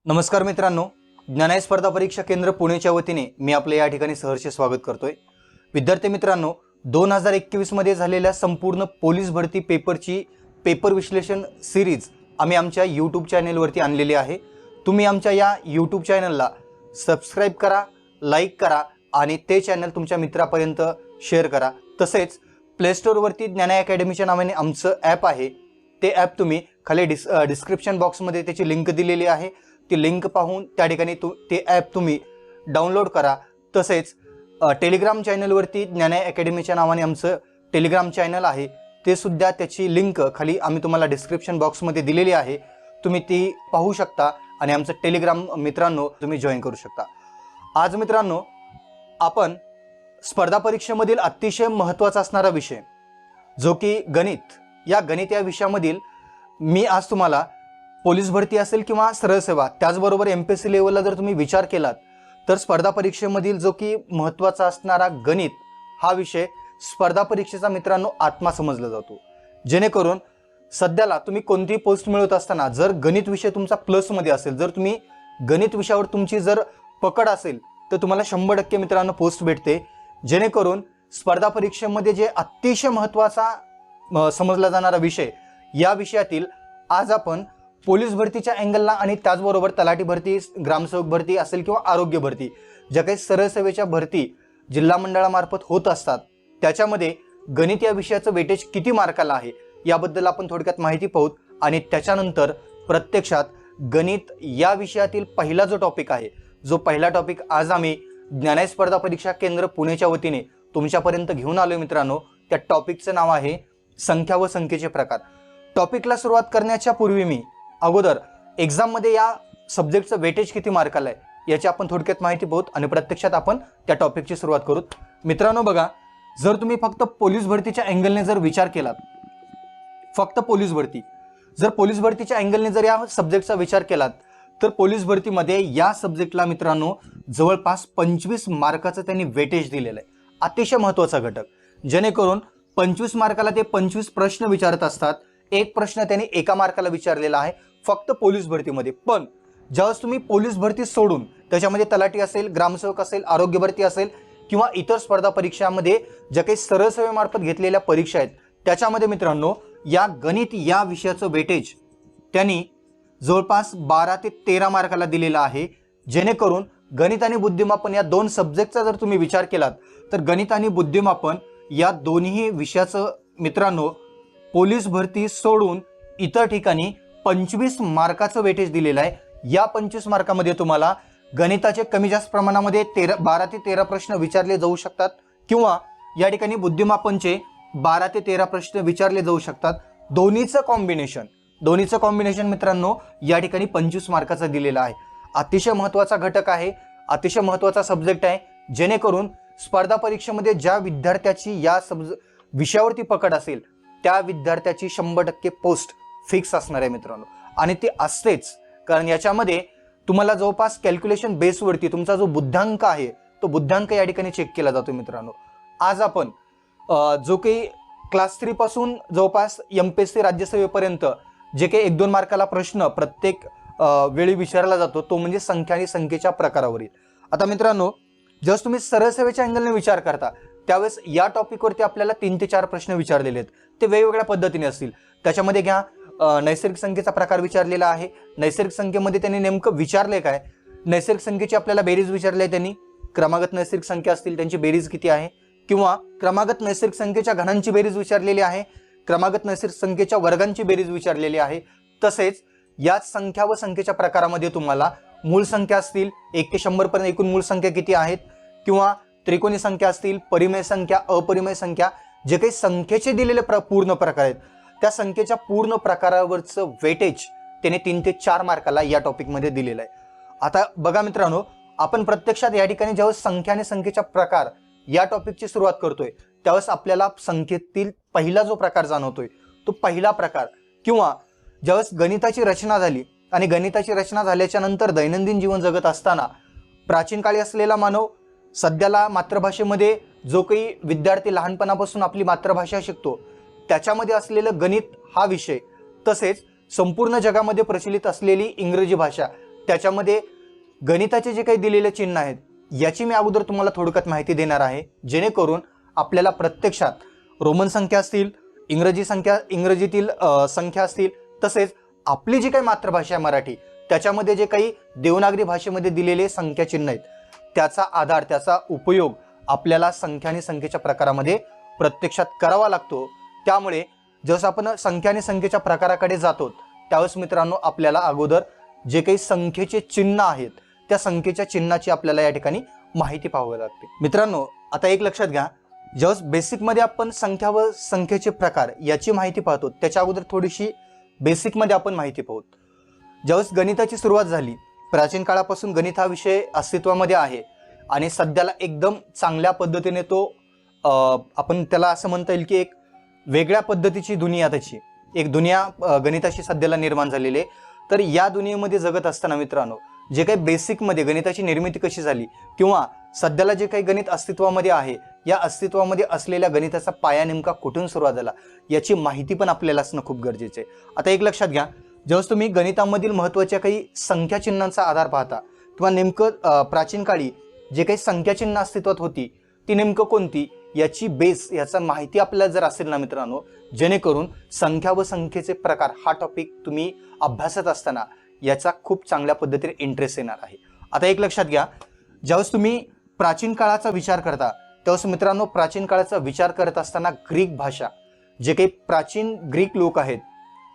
नमस्कार मित्रांनो, ज्ञानाय स्पर्धा परीक्षा केंद्र पुणेच्या वतीने मी आपले या ठिकाणी सहर्ष स्वागत करतोय। विद्यार्थी मित्रांनो, 2021 मध्ये झालेल्या संपूर्ण पोलीस भरती पेपरची पेपर विश्लेषण सिरीज आम्ही आमच्या YouTube चॅनलवरती आणलेली आहे। तुम्ही आमच्या या YouTube चॅनलला सबस्क्राइब करा, लाईक करा आणि ते चॅनल तुमच्या मित्रांपर्यंत शेअर करा। तसेच प्ले स्टोर वरती ज्ञानाय अकॅडमीच्या नावाने आमचं ॲप आहे, ते ॲप तुम्ही खाली डिस्क्रिप्शन बॉक्समध्ये त्याची लिंक दिलेली आहे। ती लिंक पाहून त्या ठिकाणी ते ॲप तुम्ही डाउनलोड करा। तसेच टेलिग्राम चॅनलवरती ज्ञानाय अकॅडमीच्या नावाने आमचं टेलिग्राम चॅनल आहे, ते सुद्धा त्याची लिंक खाली आम्ही तुम्हाला डिस्क्रिप्शन बॉक्समध्ये दिलेली आहे, तुम्ही ती पाहू शकता आणि आमचं टेलिग्राम मित्रांनो तुम्ही जॉईन करू शकता। आज मित्रांनो आपण स्पर्धा परीक्षेमधील अतिशय महत्त्वाचा असणारा विषय जो की गणित या विषयामधील मी आज तुम्हाला पोलीस भरती असेल किंवा सरळ सेवा त्याचबरोबर MPSC लेवलला जर तुम्ही विचार केलात तर स्पर्धा परीक्षेमधील जो की महत्त्वाचा असणारा गणित हा विषय स्पर्धा परीक्षेचा मित्रांनो आत्मा समजला जातो। जेणेकरून सध्याला तुम्ही कोणतीही पोस्ट मिळवत असताना जर गणित विषय तुमचा प्लसमध्ये असेल, जर तुम्ही गणित विषयावर तुमची जर पकड असेल तर तुम्हाला 100% मित्रांनो पोस्ट भेटते। जेणेकरून स्पर्धा परीक्षेमध्ये जे अतिशय महत्त्वाचा समजला जाणारा विषय या विषयातील आज आपण पोलीस भरतीच्या अँगलला आणि त्याचबरोबर तलाठी भरती, ग्रामसेवक भरती असेल किंवा आरोग्य भरती ज्या काही सरळ सेवेच्या भरती जिल्हा मंडळामार्फत होत असतात त्याच्यामध्ये गणित या विषयाचं वेटेज किती मार्काला आहे याबद्दल आपण थोडक्यात माहिती पाहू आणि त्याच्यानंतर प्रत्यक्षात गणित या विषयातील पहिला जो टॉपिक आहे, जो पहिला टॉपिक आज आम्ही ज्ञानाय स्पर्धा परीक्षा केंद्र पुणेच्या वतीने तुमच्यापर्यंत घेऊन आलोय मित्रांनो, त्या टॉपिकचं नाव आहे संख्या व संख्येचे प्रकार। टॉपिकला सुरुवात करण्याच्या पूर्वी मी अगोदर एक्झाम मध्ये या सब्जेक्टचं वेटेज किती मार्काला आहे याची आपण थोडक्यात माहिती पाहू आणि प्रत्यक्षात आपण त्या टॉपिकची सुरुवात करू। मित्रांनो बघा, जर तुम्ही फक्त पोलीस भरतीच्या अँगलने जर विचार केलात, फक्त पोलीस भरती, जर पोलीस भरतीच्या अँगलने जर या सब्जेक्टचा विचार केलात तर पोलीस भरतीमध्ये या सब्जेक्टला मित्रांनो जवळपास 25 मार्काचं त्यांनी वेटेज दिलेलं आहे। अतिशय महत्त्वाचा घटक, जेणेकरून 25 मार्काला ते 25 प्रश्न विचारत असतात। एक प्रश्न त्यांनी एका मार्काला विचारलेला आहे फक्त पोलीस भरतीमध्ये। पण ज्यावेळेस तुम्ही पोलीस भरती सोडून त्याच्यामध्ये तलाठी असेल, ग्रामसेवक असेल, आरोग्य भरती असेल किंवा इतर स्पर्धा परीक्षामध्ये ज्या काही सरळ सेवेमार्फत घेतलेल्या परीक्षा आहेत त्याच्यामध्ये मित्रांनो या गणित या विषयाचं वेटेज त्यांनी जवळपास 12 ते 13 मार्काला दिलेला आहे। जेणेकरून गणित आणि बुद्धिमापन या दोन सब्जेक्टचा जर तुम्ही विचार केलात तर गणित आणि बुद्धिमापन या दोन्ही विषयाचं मित्रांनो पोलीस भरती सोडून इतर ठिकाणी 25 मार्काचं वेटेज दिलेलं आहे। या 25 मार्कामध्ये तुम्हाला गणिताचे कमी जास्त प्रमाणामध्ये 12 ते 13 प्रश्न विचारले जाऊ शकतात किंवा या ठिकाणी बुद्धिमापनचे 12 ते 13 प्रश्न विचारले जाऊ शकतात। दोन्हीचं कॉम्बिनेशन मित्रांनो या ठिकाणी 25 मार्काचा दिलेला आहे। अतिशय महत्त्वाचा घटक आहे, अतिशय महत्त्वाचा सब्जेक्ट आहे, जेणेकरून स्पर्धा परीक्षेमध्ये ज्या विद्यार्थ्याची या विषयावरती पकड असेल त्या विद्यार्थ्याची 100% पोस्ट फिक्स असणार आहे मित्रांनो। आणि ते असतेच, कारण याच्यामध्ये तुम्हाला जवळपास कॅल्क्युलेशन बेसवरती तुमचा जो बुद्ध्यांक आहे तो बुद्ध्यांक या ठिकाणी चेक केला जातो मित्रांनो। आज आपण जो काही क्लास 3 पासून जवळपास MPSC राज्यसेवेपर्यंत जे काही 1-2 मार्काला प्रश्न प्रत्येक वेळी विचारला जातो तो म्हणजे संख्या आणि संख्येच्या प्रकारावरील। आता मित्रांनो जर तुम्ही सरळ सेवेच्या अँगलने विचार करता त्यावेळेस या टॉपिकवरती आपल्याला 3 ते 4 प्रश्न विचारलेले आहेत, ते वेगवेगळ्या पद्धतीने असतील। त्याच्यामध्ये घ्या नैसर्गिक संख्येचा प्रकार विचारलेला आहे। नैसर्गिक संख्येमध्ये त्यांनी नेमकं विचारले काय, नैसर्गिक संख्येची आपल्याला बेरीज विचारली आहे त्यांनी, क्रमागत नैसर्गिक संख्या असतील त्यांची बेरीज किती आहे, किंवा क्रमागत नैसर्गिक संख्येच्या घनांची बेरीज विचारलेली आहे, क्रमागत नैसर्गिक संख्येच्या वर्गांची बेरीज विचारलेली आहे। तसेच याच संख्या व संख्येच्या प्रकारामध्ये तुम्हाला मूळ संख्या असतील 1 ते 100 पर्यंत एकूण मूळ संख्या किती आहेत, किंवा त्रिकोणी संख्या असतील, परिमेय संख्या, अपरिमेय संख्या, जे काही संख्येचे दिलेले पूर्ण प्रकार आहेत त्या संख्येच्या पूर्ण प्रकारावरचं वेटेज त्याने 3 ते 4 मार्काला या टॉपिकमध्ये दिलेलं आहे। आता बघा मित्रांनो, आपण प्रत्यक्षात या ठिकाणी ज्यावेळेस संख्या आणि संख्येच्या प्रकार या टॉपिकची सुरुवात करतोय त्यावेळेस आपल्याला संख्येतील पहिला जो प्रकार जाणवतोय तो पहिला प्रकार, किंवा ज्यावेळेस गणिताची रचना झाली आणि गणिताची रचना झाल्याच्या नंतर दैनंदिन जीवन जगत असताना प्राचीन काळी असलेला मानव सध्याला मातृभाषेमध्ये जो काही विद्यार्थी लहानपणापासून आपली मातृभाषा शिकतो त्याच्यामध्ये असलेलं गणित हा विषय, तसेच संपूर्ण जगामध्ये प्रचलित असलेली इंग्रजी भाषा त्याच्यामध्ये गणिताचे जे काही दिलेले चिन्ह आहेत याची मी अगोदर तुम्हाला थोडक्यात माहिती देणार आहे, जेणेकरून आपल्याला प्रत्यक्षात रोमन संख्या असतील, इंग्रजीतील संख्या असतील, तसेच आपली जी काही मातृभाषा आहे मराठी त्याच्यामध्ये जे काही देवनागरी भाषेमध्ये दिलेले संख्या चिन्ह आहेत त्याचा आधार, त्याचा उपयोग आपल्याला संख्या आणि संख्येच्या प्रकारामध्ये प्रत्यक्षात करावा लागतो. त्यामुळे जसं आपण संख्या आणि संख्येच्या प्रकाराकडे जातो त्यावेळेस मित्रांनो आपल्याला अगोदर जे काही संख्येचे चिन्ह आहेत त्या संख्येच्या चिन्हाची आपल्याला या ठिकाणी माहिती पाहावी लागते. मित्रांनो आता एक लक्षात घ्या, ज्यावेळेस बेसिकमध्ये आपण संख्या व संख्येचे प्रकार याची माहिती पाहतो त्याच्या अगोदर थोडीशी बेसिकमध्ये आपण माहिती पाहू. ज्यावेळेस गणिताची सुरुवात झाली, प्राचीन काळापासून गणित हा विषय अस्तित्वामध्ये आहे आणि सध्याला एकदम चांगल्या पद्धतीने तो आपण त्याला असं म्हणता येईल की एक वेगळ्या पद्धतीची दुनिया, त्याची एक दुनिया गणिताशी सध्याला निर्माण झालेली आहे. तर या दुनियेमध्ये जगत असताना मित्रांनो जे काही बेसिकमध्ये गणिताची निर्मिती कशी झाली किंवा सध्याला जे काही गणित अस्तित्वामध्ये आहे या अस्तित्वामध्ये असलेल्या गणिताचा पाया नेमका कुठून सुरुवात झाला याची माहिती पण आपल्याला असणं खूप गरजेचं आहे. आता एक लक्षात घ्या, जेव्हा तुम्ही गणितामधील महत्त्वाच्या काही संख्या चिन्हांचा आधार पाहता किंवा नेमकं प्राचीन काळी जे काही संख्या चिन्ह अस्तित्वात होती ती नेमकं कोणती याची बेस, याचा माहिती आपल्याला जर असेल ना मित्रांनो, जेणेकरून संख्या व संख्येचे प्रकार हा टॉपिक तुम्ही अभ्यासत असताना याचा खूप चांगल्या पद्धतीने इंटरेस्ट येणार आहे. आता एक लक्षात घ्या, ज्यावेळेस तुम्ही प्राचीन काळाचा विचार करता त्यावेळेस मित्रांनो प्राचीन काळाचा विचार करत असताना ग्रीक भाषा, जे काही प्राचीन ग्रीक लोक आहेत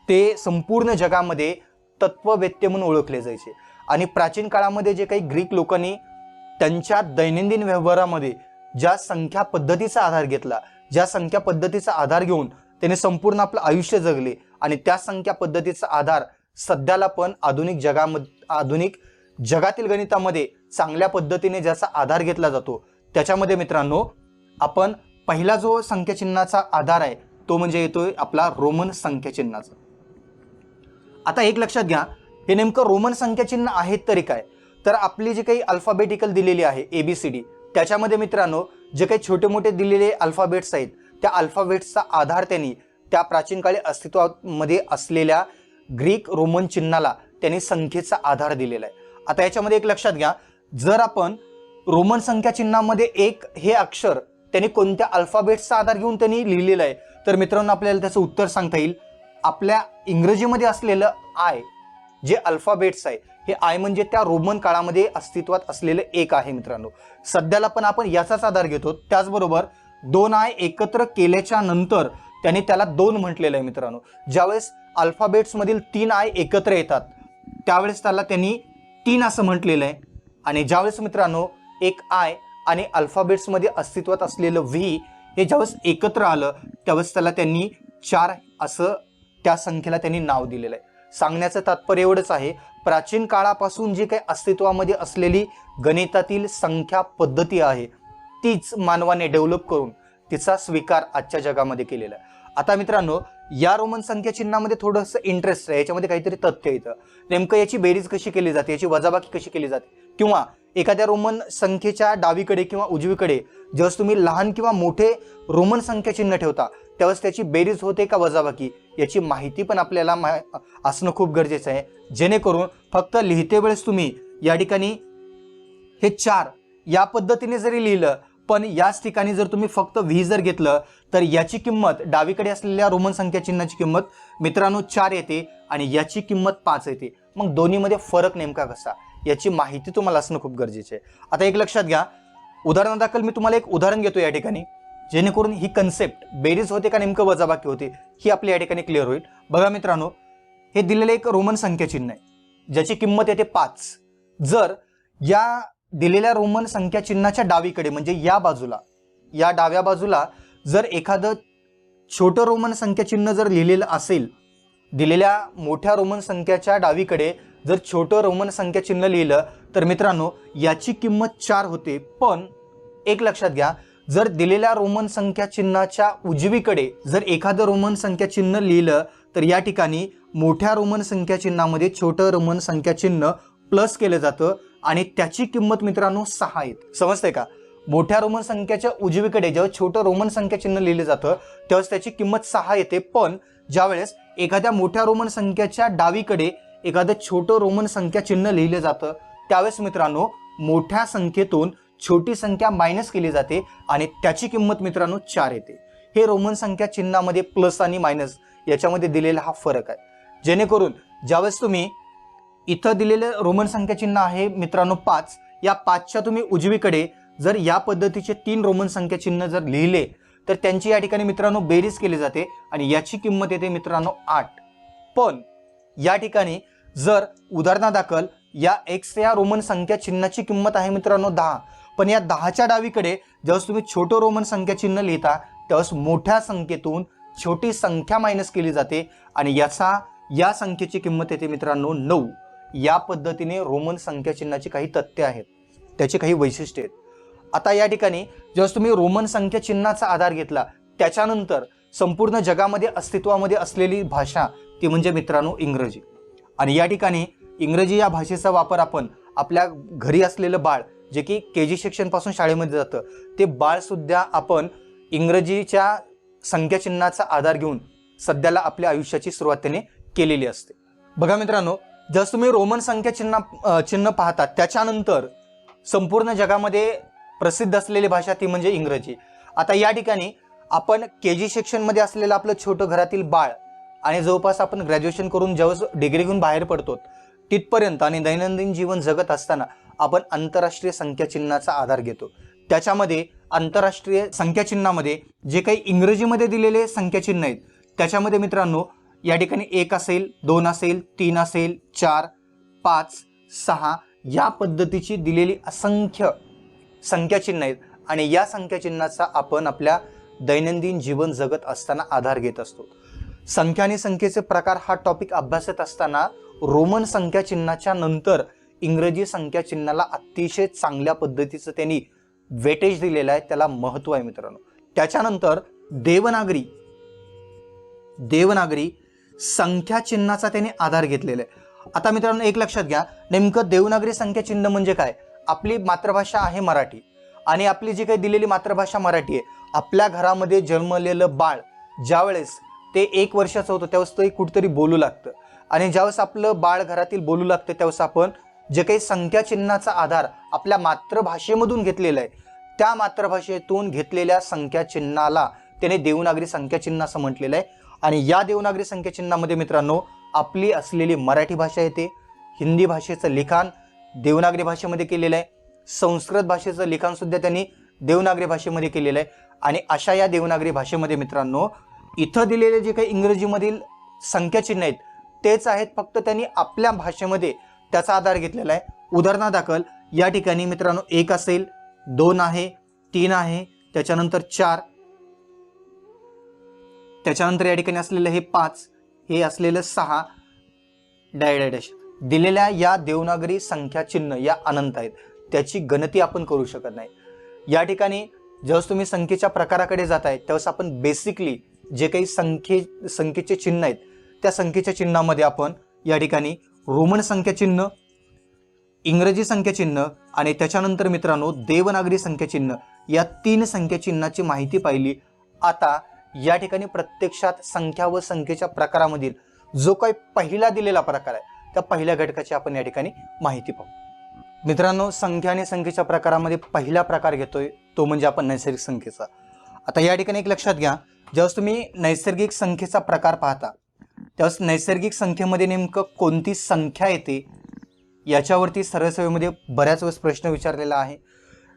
ते संपूर्ण जगामध्ये तत्ववेत्ते म्हणून ओळखले जायचे. आणि प्राचीन काळामध्ये जे काही ग्रीक लोकांनी त्यांच्या दैनंदिन व्यवहारामध्ये ज्या संख्या पद्धतीचा आधार घेतला, ज्या संख्या पद्धतीचा आधार घेऊन त्याने संपूर्ण आपलं आयुष्य जगले आणि त्या संख्या पद्धतीचा आधार सध्याला पण आधुनिक जगातील गणितामध्ये चांगल्या पद्धतीने ज्याचा आधार घेतला जातो त्याच्यामध्ये मित्रांनो आपण पहिला जो संख्या चिन्हाचा आधार आहे तो म्हणजे येतोय आपला रोमन संख्या चिन्हाचा. आता एक लक्षात घ्या, हे नेमकं रोमन संख्या चिन्ह आहेत तरी काय, तर आपली जी काही अल्फाबेटिकल दिलेली आहे ABCD त्याच्यामध्ये मित्रांनो जे काही छोटे मोठे दिलेले अल्फाबेट्स आहेत त्या अल्फाबेट्सचा आधार त्यांनी त्या प्राचीन काळी अस्तित्वामध्ये असलेल्या ग्रीक रोमन चिन्हाला त्यांनी संख्येचा आधार दिलेला आहे. आता याच्यामध्ये एक लक्षात घ्या, जर आपण रोमन संख्या चिन्हामध्ये एक हे अक्षर त्यांनी कोणत्या अल्फाबेट्सचा आधार घेऊन त्यांनी लिहिलेलं आहे तर मित्रांनो आपल्याला त्याचं उत्तर सांगता येईल. आपल्या इंग्रजीमध्ये असलेलं आय जे अल्फाबेट्स आहे हे आय म्हणजे त्या रोमन काळामध्ये अस्तित्वात असलेलं एक आहे मित्रांनो. सध्याला पण आपण याचाच आधार घेतो. त्याचबरोबर दोन आय एकत्र केल्याच्या नंतर त्यांनी त्याला दोन म्हटलेलं आहे मित्रांनो. ज्यावेळेस अल्फाबेट्स मधील 3 आय एकत्र येतात त्यावेळेस त्याला त्यांनी 3 असं म्हटलेलं आहे. आणि ज्यावेळेस मित्रांनो एक आय आणि अल्फाबेट्स मध्ये अस्तित्वात असलेलं व्ही हे ज्यावेळेस एकत्र आलं त्यावेळेस त्याला त्यांनी 4 असं त्या संख्येला त्यांनी नाव दिलेलं आहे. सांगण्याचं तात्पर्य एवढंच आहे, प्राचीन काळापासून जी काही अस्तित्वामध्ये असलेली गणितातील संख्या पद्धती आहे तीच मानवाने डेव्हलप करून तिचा स्वीकार आजच्या जगामध्ये केलेला आहे. आता मित्रांनो या रोमन संख्या चिन्हामध्ये थोडंसं इंटरेस्ट आहे, याच्यामध्ये काहीतरी तथ्य येतं. नेमकं याची बेरीज कशी केली जाते, याची वजाबाकी कशी केली जाते, किंवा एखाद्या रोमन संख्येच्या डावीकडे किंवा उजवीकडे जेव्हा तुम्ही लहान किंवा मोठे रोमन संख्या चिन्ह ठेवता त्यावेळेस त्याची बेरीज होते का वजाबाकी याची माहिती पण आपल्याला असणं खूप गरजेचं आहे. जेणेकरून फक्त लिहिते वेळेस तुम्ही या ठिकाणी हे 4 या पद्धतीने जरी लिहिलं पण याच ठिकाणी जर तुम्ही फक्त व्ही जर घेतलं तर याची किंमत डावीकडे असलेल्या रोमन संख्या चिन्हाची किंमत मित्रांनो 4 येते आणि याची किंमत 5 येते. मग दोन्हीमध्ये फरक नेमका कसा याची माहिती तुम्हाला असणं खूप गरजेचं आहे. आता एक लक्षात घ्या, उदाहरणादाखल मी तुम्हाला एक उदाहरण घेतो या ठिकाणी जेणेकरून ही कन्सेप्ट बेरीज होते का नेमकं वजाबाकी होते ही आपल्या या ठिकाणी क्लिअर होईल. बघा मित्रांनो, हे दिलेलं एक रोमन संख्या चिन्ह आहे ज्याची किंमत येते 5. जर या दिलेल्या रोमन संख्या चिन्हाच्या डावीकडे म्हणजे या बाजूला, या डाव्या बाजूला जर एखादं छोटं रोमन संख्या चिन्ह जर लिहिलेलं असेल, दिलेल्या मोठ्या रोमन संख्याच्या डावीकडे जर छोटं रोमन संख्या चिन्ह लिहिलं तर मित्रांनो याची किंमत 4 होते. पण एक लक्षात घ्या, जर दिलेल्या रोमन संख्या चिन्हाच्या उजवीकडे जर एखादं रोमन संख्या चिन्ह लिहिलं तर या ठिकाणी मोठ्या रोमन संख्या चिन्हामध्ये छोटं रोमन संख्या चिन्ह प्लस केलं जातं आणि त्याची किंमत मित्रांनो 6 येते. समजतंय का? मोठ्या रोमन संख्याच्या उजवीकडे जेव्हा छोटं रोमन संख्या चिन्ह लिहिलं जातं त्यावेळेस त्याची किंमत 6 येते. पण ज्यावेळेस एखाद्या मोठ्या रोमन संख्याच्या डावीकडे एखादं छोटं रोमन संख्या चिन्ह लिहिलं जातं त्यावेळेस मित्रांनो मोठ्या संख्येतून छोटी संख्या मायनस केली जाते आणि त्याची किंमत मित्रांनो 4 येते. हे रोमन संख्या चिन्हामध्ये प्लस आणि मायनस याच्यामध्ये दिलेला हा फरक आहे. जेणेकरून ज्यावेळेस तुम्ही इथं दिलेलं रोमन संख्या चिन्ह आहे मित्रांनो 5, या 5च्या तुम्ही उजवीकडे जर या पद्धतीचे 3 रोमन संख्या चिन्ह जर लिहिले तर त्यांची या ठिकाणी मित्रांनो बेरीज केली जाते आणि याची किंमत येते मित्रांनो 8. पण या ठिकाणी जर उदाहरणादाखल या x या रोमन संख्या चिन्हाची किंमत आहे मित्रांनो 10, पण या 10च्या डावीकडे ज्यावेळेस तुम्ही छोटं रोमन संख्या चिन्ह लिहिता त्यावेळेस मोठ्या संख्येतून छोटी संख्या मायनस केली जाते आणि या संख्येची किंमत येते मित्रांनो 9. या पद्धतीने रोमन संख्या चिन्हाची काही तथ्य आहेत, त्याची काही वैशिष्ट्ये आहेत. आता या ठिकाणी जेव्हा तुम्ही रोमन संख्या चिन्हाचा आधार घेतला त्याच्यानंतर संपूर्ण जगामध्ये अस्तित्वामध्ये असलेली भाषा ती म्हणजे मित्रांनो इंग्रजी. आणि या ठिकाणी इंग्रजी या भाषेचा वापर आपण आपल्या घरी असलेलं बाळ जे की KG सेक्शन पासून शाळेमध्ये जातं ते बाळ सुद्धा आपण इंग्रजीच्या संख्या चिन्हाचा आधार घेऊन सध्याला आपल्या आयुष्याची सुरुवात त्याने केलेली असते. बघा मित्रांनो, जर तुम्ही रोमन संख्या चिन्ह पाहता त्याच्यानंतर संपूर्ण जगामध्ये प्रसिद्ध असलेली भाषा ती म्हणजे इंग्रजी. आता या ठिकाणी आपण KG सेक्शनमध्ये असलेलं आपलं छोटं घरातील बाळ आणि जवळपास आपण ग्रॅज्युएशन करून जेव्हा डिग्री घेऊन बाहेर पडतो तिथपर्यंत आणि दैनंदिन जीवन जगत असताना आपण आंतरराष्ट्रीय संख्या चिन्हाचा आधार घेतो. त्याच्यामध्ये आंतरराष्ट्रीय संख्या चिन्हामध्ये जे काही इंग्रजीमध्ये दिलेले संख्या चिन्ह आहेत त्याच्यामध्ये मित्रांनो या ठिकाणी 1 असेल, 2 असेल, 3 असेल, 4, 5, 6 या पद्धतीची दिलेली असंख्य संख्या चिन्ह आहेत आणि या संख्या चिन्हाचा आपण आपल्या दैनंदिन जीवन जगत असताना आधार घेत असतो. संख्या आणि संख्येचे प्रकार हा टॉपिक अभ्यासत असताना रोमन संख्या चिन्हाच्या नंतर इंग्रजी संख्या चिन्हाला अतिशय चांगल्या पद्धतीचं त्यांनी वेटेज दिलेलं आहे, त्याला महत्व आहे मित्रांनो. त्याच्यानंतर देवनागरी संख्या चिन्हाचा त्यांनी आधार घेतलेला आहे. आता मित्रांनो एक लक्षात घ्या, नेमकं देवनागरी संख्या चिन्ह म्हणजे काय? आपली मातृभाषा आहे मराठी आणि आपली जी काही दिलेली मातृभाषा मराठी आहे, आपल्या घरामध्ये जन्मलेलं बाळ ज्यावेळेस ते 1 वर्षाचं होतं त्यावेळेस ते कुठेतरी बोलू लागतं आणि ज्यावेळेस आपलं बाळ घरातील बोलू लागतं त्यावेळेस आपण जे काही संख्या चिन्हाचा आधार आपल्या मातृभाषेमधून घेतलेला आहे त्या मातृभाषेतून घेतलेल्या संख्या चिन्हाला त्याने देवनागरी संख्या चिन्ह असं म्हटलेलं आहे. आणि या देवनागरी संख्या चिन्हामध्ये मित्रांनो आपली असलेली मराठी भाषा येते, हिंदी भाषेचं लिखाण देवनागरी भाषेमध्ये केलेलं आहे, संस्कृत भाषेचं लिखाण सुद्धा त्यांनी देवनागरी भाषेमध्ये केलेलं आहे. आणि अशा या देवनागरी भाषेमध्ये मित्रांनो इथं दिलेले जे काही इंग्रजीमधील संख्या चिन्ह आहेत तेच आहेत, फक्त त्यांनी आपल्या भाषेमध्ये त्याचा आधार घेतलेला आहे. उदाहरणादाखल या ठिकाणी मित्रांनो 1 असेल, 2 आहे, 3 आहे, त्याच्यानंतर 4, त्याच्यानंतर या ठिकाणी असलेलं हे 5, हे असलेलं 6 डॅश दिलेल्या या देवनागरी संख्या चिन्ह या अनंत आहेत, त्याची गणती आपण करू शकत नाही. या ठिकाणी जेव्हा तुम्ही संख्येच्या प्रकाराकडे जाताय त्यावेळेस आपण बेसिकली जे काही संख्येचे चिन्ह आहेत त्या संख्येच्या चिन्हामध्ये आपण या ठिकाणी रोमन संख्या चिन्ह, इंग्रजी संख्या चिन्ह आणि त्याच्यानंतर मित्रांनो देवनागरी संख्या चिन्ह या 3 संख्या चिन्हाची माहिती पाहिली. आता या ठिकाणी प्रत्यक्षात संख्या व संख्येच्या प्रकारामधील जो काही पहिला दिलेला प्रकार आहे त्या पहिल्या घटकाची आपण या ठिकाणी माहिती पाहू. मित्रांनो संख्या आणि संख्येच्या प्रकारामध्ये पहिला प्रकार घेतोय तो म्हणजे आपण नैसर्गिक संख्येचा. आता या ठिकाणी एक लक्षात घ्या, जेव्हा तुम्ही नैसर्गिक संख्येचा प्रकार पाहता त्यावेळेस नैसर्गिक संख्येमध्ये नेमकं कोणती संख्या येते याच्यावरती सरळसेवेमध्ये बऱ्याच वेळेस प्रश्न विचारलेला आहे.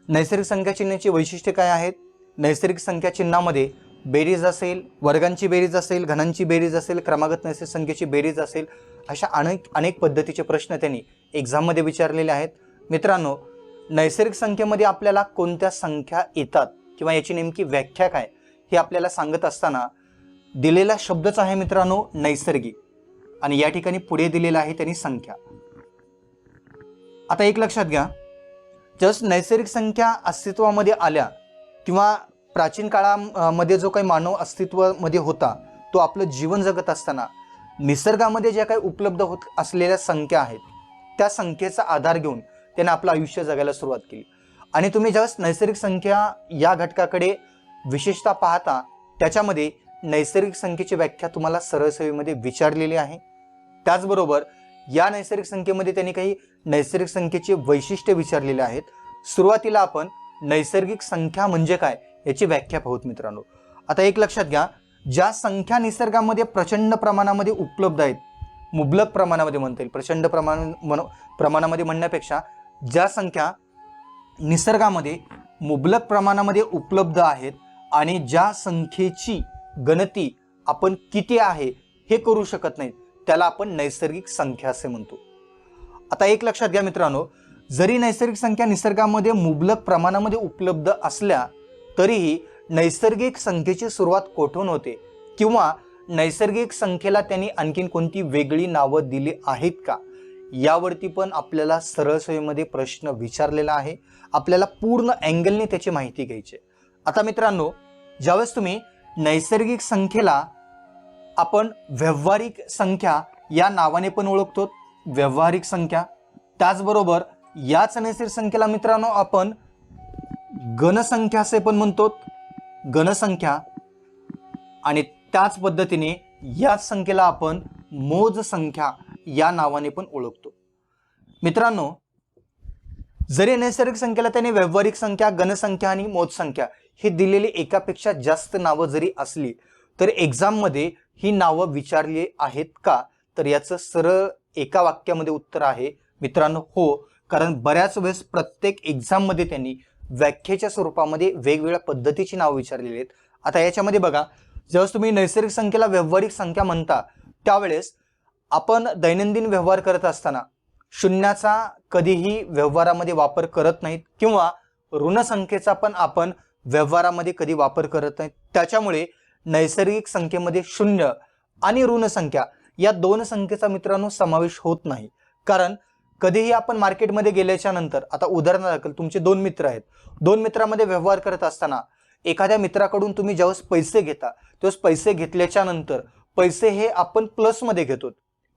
नैसर्गिक संख्या चिन्हाची वैशिष्ट्ये काय आहेत? नैसर्गिक संख्या चिन्हामध्ये बेरीज असेल, वर्गांची बेरीज असेल, घनांची बेरीज असेल, क्रमागत नैसर्गिक संख्येची बेरीज असेल, अशा अनेक पद्धतीचे प्रश्न त्यांनी एक्झाममध्ये विचारलेले आहेत. मित्रांनो नैसर्गिक संख्येमध्ये आपल्याला कोणत्या संख्या येतात किंवा याची नेमकी व्याख्या काय हे आपल्याला सांगत असताना दिलेला शब्दच आहे मित्रांनो नैसर्गिक आणि या ठिकाणी पुढे दिलेला आहे त्यांनी संख्या. आता एक लक्षात घ्या, जस्ट नैसर्गिक संख्या अस्तित्वामध्ये आल्या किंवा प्राचीन काळामध्ये जो काही मानव अस्तित्वामध्ये होता तो आपलं जीवन जगत असताना निसर्गामध्ये ज्या काही उपलब्ध होत असलेल्या संख्या आहेत त्या संख्येचा आधार घेऊन त्याने आपलं आयुष्य जगायला सुरुवात केली. आणि तुम्ही ज्यावेळेस नैसर्गिक संख्या या घटकाकडे विशेषतः पाहता त्याच्यामध्ये नैसर्गिक संख्येची व्याख्या तुम्हाला सरळसेवेमध्ये विचारलेली आहे. त्याचबरोबर या नैसर्गिक संख्येमध्ये त्यांनी काही नैसर्गिक संख्येचे वैशिष्ट्य विचारलेले आहेत. सुरुवातीला आपण नैसर्गिक संख्या म्हणजे काय याची व्याख्या पाहूत मित्रांनो. आता एक लक्षात घ्या, ज्या संख्या निसर्गामध्ये प्रचंड प्रमाणामध्ये उपलब्ध आहेत, मुबलक प्रमाणामध्ये म्हणता येईल, प्रचंड प्रमाणामध्ये म्हणण्यापेक्षा ज्या संख्या निसर्गामध्ये मुबलक प्रमाणामध्ये उपलब्ध आहेत आणि ज्या संख्येची गणती आपण किती आहे हे करू शकत नाही, त्याला आपण नैसर्गिक संख्या असे म्हणतो. आता एक लक्षात घ्या मित्रांनो, जरी नैसर्गिक संख्या निसर्गामध्ये मुबलक प्रमाणामध्ये उपलब्ध असल्या तरीही नैसर्गिक संख्येची सुरुवात कोठून होते किंवा नैसर्गिक संख्येला त्यांनी आणखीन कोणती वेगळी नावं दिली आहेत का, यावरती पण आपल्याला सरळ सोयीमध्ये प्रश्न विचारलेला आहे. आपल्याला पूर्ण अँगलने त्याची माहिती घ्यायची. आता मित्रांनो, ज्यावेळेस तुम्ही नैसर्गिक संख्येला आपण व्यावहारिक संख्या या नावाने पण ओळखतो, व्यावहारिक संख्या, त्याचबरोबर याच नैसर्गिक संख्येला मित्रांनो आपण गणसंख्या असे पण म्हणतो, गणसंख्या, आणि त्याच पद्धतीने याच संख्येला आपण मोज संख्या या नावाने पण ओळखतो. मित्रांनो, जरी नैसर्गिक संख्येला त्याने व्यावहारिक संख्या, गणसंख्या आणि मोज संख्या हे दिलेली एकापेक्षा जास्त नावं जरी असली तर एक्झाम मध्ये ही नावं विचारली आहेत का, तर याचं सरळ एका वाक्यामध्ये उत्तर आहे मित्रांनो हो. कारण बऱ्याच वेळेस प्रत्येक एक्झाम मध्ये त्यांनी व्याख्येच्या स्वरूपामध्ये वेगवेगळ्या पद्धतीची नावं विचारलेली आहेत. आता याच्यामध्ये बघा, ज्यावेळेस तुम्ही नैसर्गिक संख्येला व्यावहारिक संख्या म्हणता त्यावेळेस आपण दैनंदिन व्यवहार करत असताना शून्याचा कधीही व्यवहारामध्ये वापर करत नाहीत किंवा ऋण संख्येचा पण आपण व्यवहारामध्ये कधी वापर करत नाहीत. त्याच्यामुळे नैसर्गिक संख्येमध्ये शून्य आणि ऋण संख्या या दोन संख्येचा मित्रांनो समावेश होत नाही. कारण कधीही आपण मार्केटमध्ये गेल्याच्या नंतर, आता उदाहरणार्थ तुमचे दोन मित्र आहेत, दोन मित्रांमध्ये व्यवहार करत असताना एखाद्या मित्राकडून तुम्ही ज्यावेळेस पैसे घेता त्यावेळेस पैसे घेतल्याच्या नंतर पैसे हे आपण प्लसमध्ये घेतो.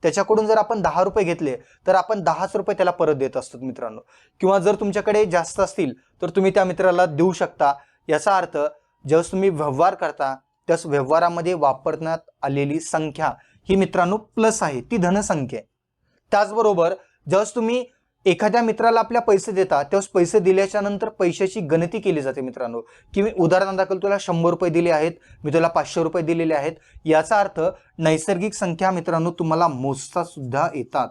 त्याच्याकडून जर आपण 10 रुपये घेतले तर आपण 10च रुपये त्याला परत देत असतो मित्रांनो. किंवा जर तुमच्याकडे जास्त असतील तर तुम्ही त्या मित्राला देऊ शकता. याचा अर्थ ज्यावेळेस तुम्ही व्यवहार करता त्यास व्यवहारामध्ये वापरण्यात आलेली संख्या ही मित्रांनो प्लस आहे, ती धनसंख्या आहे. त्याचबरोबर ज्यावेळेस तुम्ही एखाद्या मित्राला आपल्या पैसे देता त्यावेळेस पैसे दिल्याच्या नंतर पैशाची गणती केली जाते मित्रांनो. की मी उदाहरणादाखल तुला 100 रुपये दिले आहेत, मी तुला 500 रुपये दिलेले आहेत. याचा अर्थ नैसर्गिक संख्या मित्रांनो तुम्हाला मोजता सुद्धा येतात,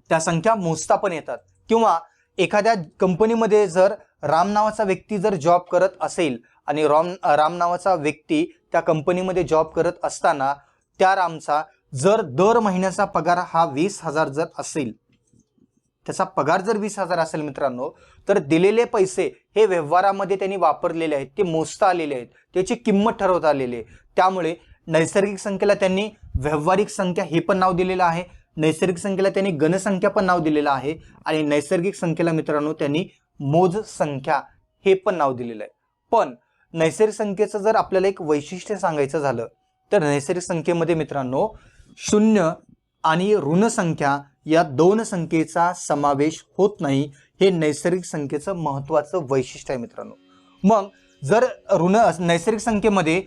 त्या संख्या मोजता पण येतात. किंवा एखाद्या कंपनीमध्ये जर राम नावाचा व्यक्ती जर जॉब करत असेल आणि राम नावाचा व्यक्ती त्या कंपनीमध्ये जॉब करत असताना त्या रामचा जर दर महिन्याचा पगार हा 20,000 जर असेल, त्याचा पगार जर 20,000 असेल मित्रांनो, तर दिलेले पैसे हे व्यवहारामध्ये त्यांनी वापरलेले आहेत, ते मोजता आलेले आहेत, त्याची किंमत ठरवता आलेली आहे. त्यामुळे नैसर्गिक संख्येला त्यांनी व्यावहारिक संख्या हे पण नाव दिलेलं आहे, नैसर्गिक संख्येला त्यांनी गणसंख्या पण नाव दिलेलं आहे आणि नैसर्गिक संख्येला मित्रांनो त्यांनी मोज संख्या हे पण नाव दिलेलं आहे. पण नैसर्गिक संख्येचं जर आपल्याला एक वैशिष्ट्य सांगायचं झालं तर नैसर्गिक संख्येमध्ये मित्रांनो शून्य आणि ऋण संख्या या दोन संख्येचा समावेश होत नाही. हे नैसर्गिक संख्येचं महत्त्वाचं वैशिष्ट्य आहे मित्रांनो. मग जर नैसर्गिक संख्येमध्ये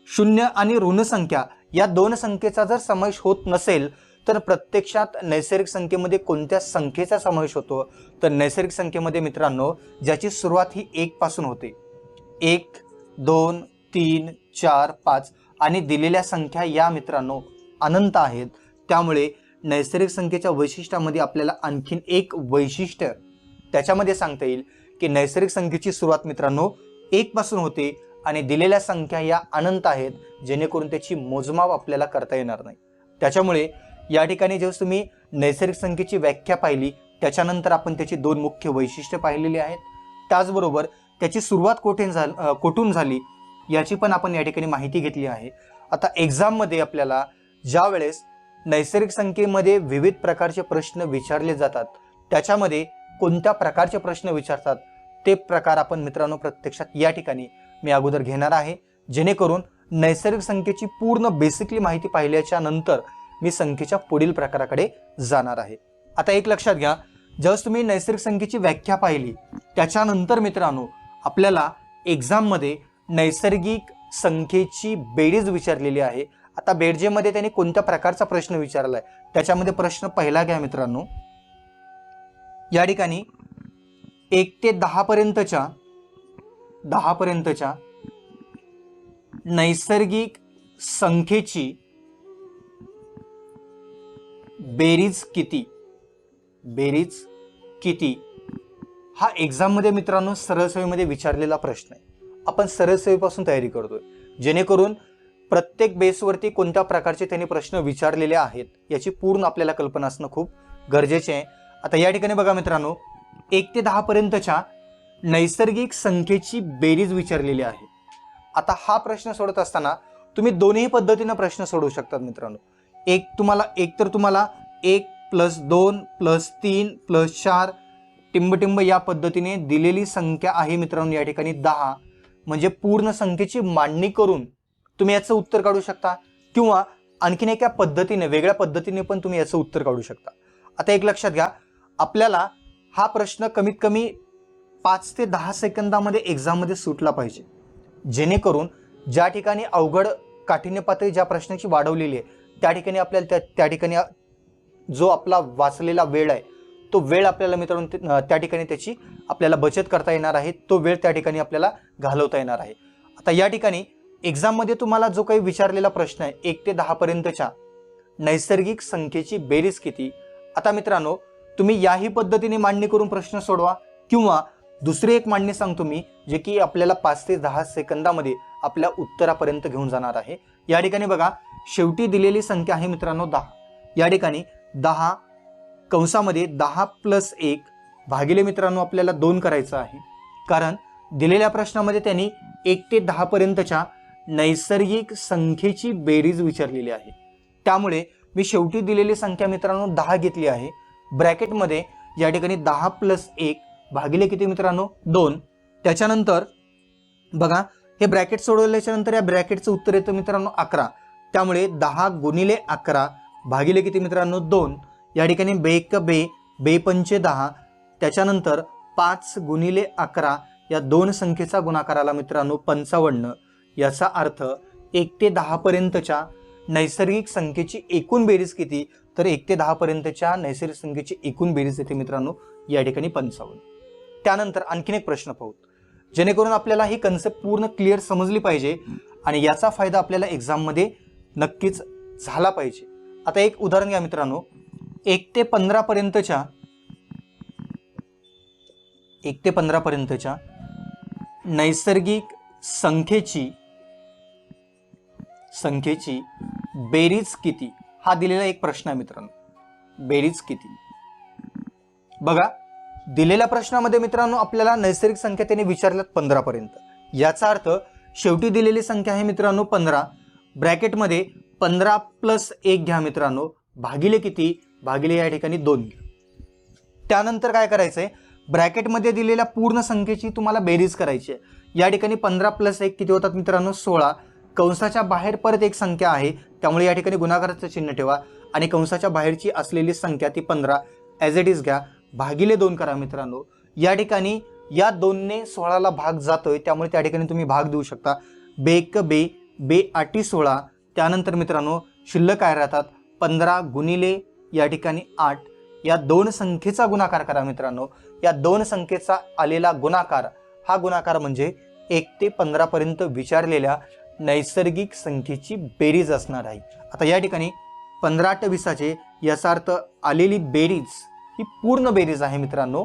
शून्य आणि ऋण संख्या या दोन संख्येचा जर समावेश होत नसेल तर प्रत्यक्षात नैसर्गिक संख्येमध्ये कोणत्या संख्येचा समावेश होतो, तर नैसर्गिक संख्येमध्ये मित्रांनो ज्याची सुरुवात ही 1 पासून होते, 1, 2, 3, 4, 5 आणि दिलेल्या संख्या या मित्रांनो अनंत आहेत. त्यामुळे नैसर्गिक संख्येच्या वैशिष्ट्यामध्ये आपल्याला आणखीन एक वैशिष्ट्य त्याच्यामध्ये सांगता येईल की नैसर्गिक संख्येची सुरुवात मित्रांनो 1 पासून होते आणि दिलेल्या संख्या या अनंत आहेत, जेणेकरून त्याची मोजमाप आपल्याला करता येणार नाही. त्याच्यामुळे या ठिकाणी जेव्हा तुम्ही नैसर्गिक संख्येची व्याख्या पाहिली त्याच्यानंतर आपण त्याची दोन मुख्य वैशिष्ट्ये पाहिलेली आहेत. त्याचबरोबर त्याची सुरुवात कुठून झाली याची पण आपण या ठिकाणी माहिती घेतली आहे. आता एक्झाममध्ये आपल्याला ज्या वेळेस नैसर्गिक संख्येमध्ये विविध प्रकारचे प्रश्न विचारले जातात त्याच्यामध्ये कोणत्या प्रकारचे प्रश्न विचारतात ते प्रकार आपण मित्रांनो प्रत्यक्षात या ठिकाणी मी अगोदर घेणार आहे, जेणेकरून नैसर्गिक संख्येची पूर्ण बेसिकली माहिती पाहिल्याच्या नंतर मी संख्येच्या पुढील प्रकाराकडे जाणार आहे. आता एक लक्षात घ्या, ज्यावेळेस तुम्ही नैसर्गिक संख्येची व्याख्या पाहिली त्याच्यानंतर मित्रांनो आपल्याला एक्झाममध्ये नैसर्गिक संख्येची बेरीज विचारलेली आहे आता बेरजेमध्ये त्यांनी कोणत्या प्रकारचा प्रश्न विचारलाय त्याच्यामध्ये प्रश्न पहिला घ्या मित्रांनो. या ठिकाणी 1 ते 10 पर्यंतच्या नैसर्गिक संख्येची बेरीज किती हा एक्झाम मध्ये मित्रांनो सरळ सेवेमध्ये विचारलेला प्रश्न आहे. आपण सरळ सेवेपासून तयारी करतोय जेणेकरून प्रत्येक बेसवरती कोणत्या प्रकारचे त्यांनी प्रश्न विचारलेले आहेत याची पूर्ण आपल्याला कल्पना असणं खूप गरजेचे आहे. आता या ठिकाणी बघा मित्रांनो 1 ते 10 पर्यंतच्या नैसर्गिक संख्येची बेरीज विचारलेली आहे. आता हा प्रश्न सोडत असताना तुम्ही दोन्ही पद्धतीने प्रश्न सोडवू शकतात मित्रांनो. एक तर तुम्हाला 1 + 2 + 3 + 4 टिंबटिंब या पद्धतीने दिलेली संख्या आहे मित्रांनो या ठिकाणी 10, म्हणजे पूर्ण संख्येची मांडणी करून तुम्ही याचं उत्तर काढू शकता, किंवा आणखीन एका पद्धतीने वेगळ्या पद्धतीने पण तुम्ही याचं उत्तर काढू शकता. आता एक लक्षात घ्या, आपल्याला हा प्रश्न कमीत कमी 5 ते 10 सेकंदामध्ये एक्झाममध्ये सुटला पाहिजे, जेणेकरून ज्या ठिकाणी अवघड काठिण्य पातळी ज्या प्रश्नाची वाढवलेली आहे त्या ठिकाणी आपल्याला त्या ठिकाणी जो आपला वाचलेला वेळ आहे तो वेळ आपल्याला मित्रांनो त्या ठिकाणी त्याची आपल्याला बचत करता येणार आहे, तो वेळ त्या ठिकाणी आपल्याला घालवता येणार आहे. आता या ठिकाणी एक्झाममध्ये तुम्हाला जो काही विचारलेला प्रश्न आहे 1 ते 10 पर्यंतच्या नैसर्गिक संख्येची बेरीज किती. आता मित्रांनो तुम्ही याही पद्धतीने मांडणी करून प्रश्न सोडवा, किंवा दुसरी एक मांडणी सांगतो मी जे की आपल्याला 5 ते 10 सेकंदामध्ये आपल्या उत्तरापर्यंत घेऊन जाणार आहे. या ठिकाणी बघा, शेवटी दिलेली संख्या आहे मित्रांनो 10. या ठिकाणी 10 कंसामध्ये 10 + 1 भागिले मित्रांनो आपल्याला 2 करायचं आहे, कारण दिलेल्या प्रश्नामध्ये त्यांनी 1 ते 10 पर्यंतच्या नैसर्गिक संख्येची बेरीज विचारलेली आहे. त्यामुळे मी शेवटी दिलेली संख्या मित्रांनो 10 घेतली आहे. ब्रॅकेटमध्ये या ठिकाणी 10 + 1 भागिले किती मित्रांनो 2. त्याच्यानंतर बघा, हे ब्रॅकेट सोडवल्याच्या नंतर या ब्रॅकेटचं उत्तर येतं मित्रांनो 11. त्यामुळे 10 × 11 भागिले किती मित्रांनो 2. या ठिकाणी बेक बे 10. त्याच्यानंतर 5 × 11 या दोन संख्येचा गुणाकार आला मित्रांनो 55. याचा अर्थ 1 ते 10 पर्यंतच्या नैसर्गिक संख्येची एकूण बेरीज किती, तर 1 ते 10 पर्यंतच्या नैसर्गिक संख्येची एकूण बेरीज येते मित्रांनो या ठिकाणी 55. त्यानंतर आणखीन एक प्रश्न पाहू, जेणेकरून आपल्याला ही कन्सेप्ट पूर्ण क्लिअर समजली पाहिजे आणि याचा फायदा आपल्याला एक्झाममध्ये नक्कीच झाला पाहिजे. आता एक उदाहरण घ्या मित्रांनो, 1 ते 15 पर्यंतच्या नैसर्गिक संख्येची बेरीज किती हा दिलेला एक प्रश्न आहे मित्रांनो. बेरीज किती बघा, दिलेल्या प्रश्नामध्ये मित्रांनो आपल्याला नैसर्गिक संख्या त्याने विचारल्यात 15 पर्यंत. याचा अर्थ शेवटी दिलेली संख्या आहे मित्रांनो 15. ब्रॅकेटमध्ये 15 + 1 घ्या मित्रांनो, भागिले किती, भागिले या ठिकाणी 2 घ्या. त्यानंतर काय करायचंय, ब्रॅकेटमध्ये दिलेल्या पूर्ण संख्येची तुम्हाला बेरीज करायची आहे. या ठिकाणी 15 + 1 किती होतात मित्रांनो 16. कंसाच्या बाहेर परत एक संख्या आहे, त्यामुळे या ठिकाणी गुणाकाराचं चिन्ह ठेवा आणि कंसाच्या बाहेरची असलेली संख्या ती 15 ॲज इट इज घ्या, भागिले 2 करा मित्रांनो. या ठिकाणी या 2ने 16ला भाग जातोय, त्यामुळे त्या ठिकाणी तुम्ही भाग देऊ शकता. बेक बे 8 त्यानंतर मित्रांनो शिल्लक काय राहतात 15 × या ठिकाणी 8. या दोन संख्येचा गुणाकार करा मित्रांनो. या दोन संख्येचा आलेला गुणाकार, हा गुणाकार म्हणजे 1 ते 15 पर्यंत विचारलेल्या नैसर्गिक संख्येची बेरीज असणार आहे. आता या ठिकाणी 15 × 20 याचा अर्थ आलेली बेरीज ही पूर्ण बेरीज आहे मित्रांनो,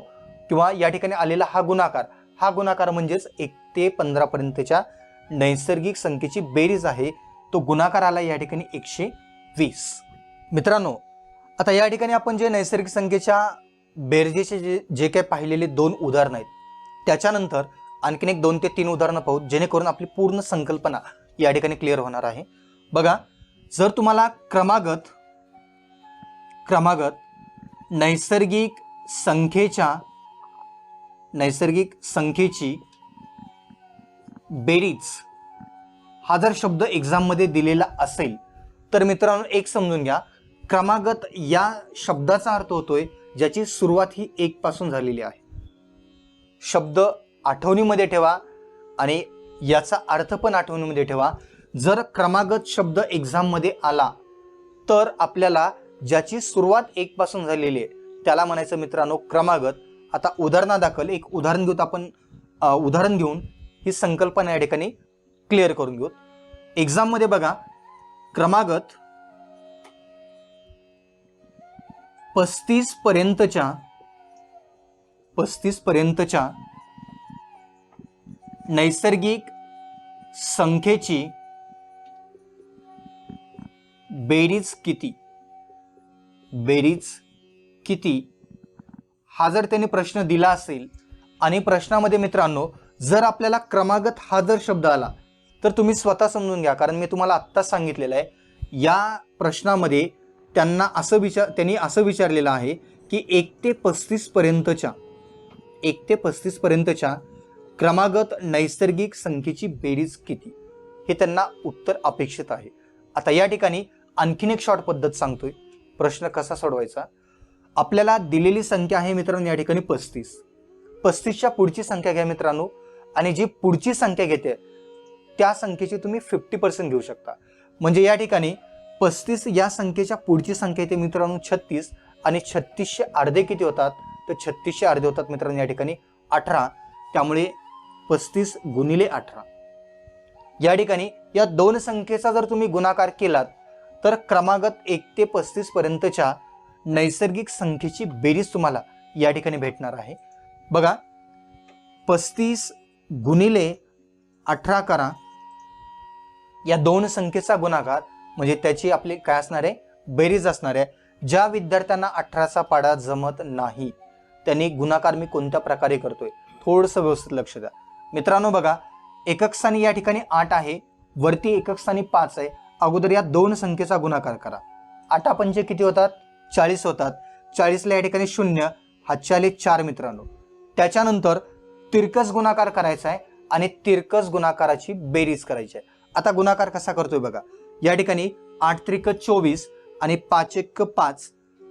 किंवा या ठिकाणी आलेला हा गुणाकार म्हणजेच 1 ते 15 पर्यंतच्या नैसर्गिक संख्येची बेरीज आहे. तो गुणाकार आला या ठिकाणी 120. मित्रांनो आता या ठिकाणी आपण जे नैसर्गिक संख्येच्या बेरजेचे जे काही पाहिलेले 2 उदाहरणं आहेत, त्याच्यानंतर आणखीन एक 2 ते 3 उदाहरणं पाहू, जेणेकरून आपली पूर्ण संकल्पना या ठिकाणी क्लिअर होणार आहे. बघा, जर तुम्हाला क्रमागत नैसर्गिक संख्येची बेरीज हा जर शब्द एक्झाम मध्ये दिलेला असेल तर मित्रांनो एक समजून घ्या, क्रमागत या शब्दाचा अर्थ होतोय ज्याची सुरुवात ही 1 पासून झालेली आहे. शब्द आठवणीमध्ये ठेवा आणि याचा अर्थ पण आठवणीमध्ये ठेवा. जर क्रमागत शब्द एक्झाम मध्ये आला तर आपल्याला ज्याची सुरुवात 1 पासून झालेली आहे त्याला म्हणायचं मित्रांनो क्रमागत. आता उदाहरणादाखल एक उदाहरण घेऊन आपण उदाहरण घेऊन ही संकल्पना या ठिकाणी क्लिअर करून घेऊ. एक्झाम मध्ये बघा क्रमागत 35 पर्यंतच्या नैसर्गिक संख्येची बेरीज किती हा जर त्यांनी प्रश्न दिला असेल आणि प्रश्नामध्ये मित्रांनो जर आपल्याला क्रमागत हा जर शब्द आला तर तुम्ही स्वतः समजून घ्या, कारण मी तुम्हाला आत्ताच सांगितलेलं आहे या प्रश्नामध्ये त्यांनी असं विचारलेलं आहे की 1 ते 35 पर्यंतच्या क्रमागत नैसर्गिक संख्येची बेरीज किती हे त्यांना उत्तर अपेक्षित आहे. आता या ठिकाणी आणखीन एक शॉर्ट पद्धत सांगतोय प्रश्न कसा सोडवायचा. आपल्याला दिलेली संख्या आहे मित्रांनो या ठिकाणी 35च्या पुढची संख्या घ्या मित्रांनो आणि जी पुढची संख्या घेते त्या संख्येची तुम्ही 50% घेऊ शकता. म्हणजे या ठिकाणी 35 या संख्येच्या पुढची संख्या येते मित्रांनो 36 आणि 36चे अर्धे किती होतात तर 36चे अर्धे होतात मित्रांनो या ठिकाणी 18. त्यामुळे 35 गुणिले 18 या ठिकाणी या दोन संख्येचा जर तुम्ही गुणाकार केलात तर क्रमागत 1 ते 35 पर्यंतच्या नैसर्गिक संख्येची बेरीज तुम्हाला या ठिकाणी भेटणार आहे. बघा 35 गुणिले 18 करा, या दोन संख्येचा गुणाकार म्हणजे त्याची आपली काय असणार आहे बेरीज असणार आहे. ज्या विद्यार्थ्यांना 18चा पाढा जमत नाही त्यांनी गुणाकार मी कोणत्या प्रकारे करतोय थोडंसं व्यवस्थित लक्ष द्या मित्रांनो. बघा एकक स्थानी या ठिकाणी 8 आहे, वरती एकक स्थानी 5 आहे. अगोदर या दोन संख्येचा गुणाकार करा. 8 पंचे किती होतात 40 होतात. 40ला या ठिकाणी 0 हातचे आले 4 मित्रांनो. त्याच्यानंतर तिरकस गुणाकार करायचा आहे आणि तिरकस गुणाकाराची बेरीज करायची आहे. आता गुणाकार कसा करतोय बघा या ठिकाणी 8 त्रिक 24 आणि 5 एक 5.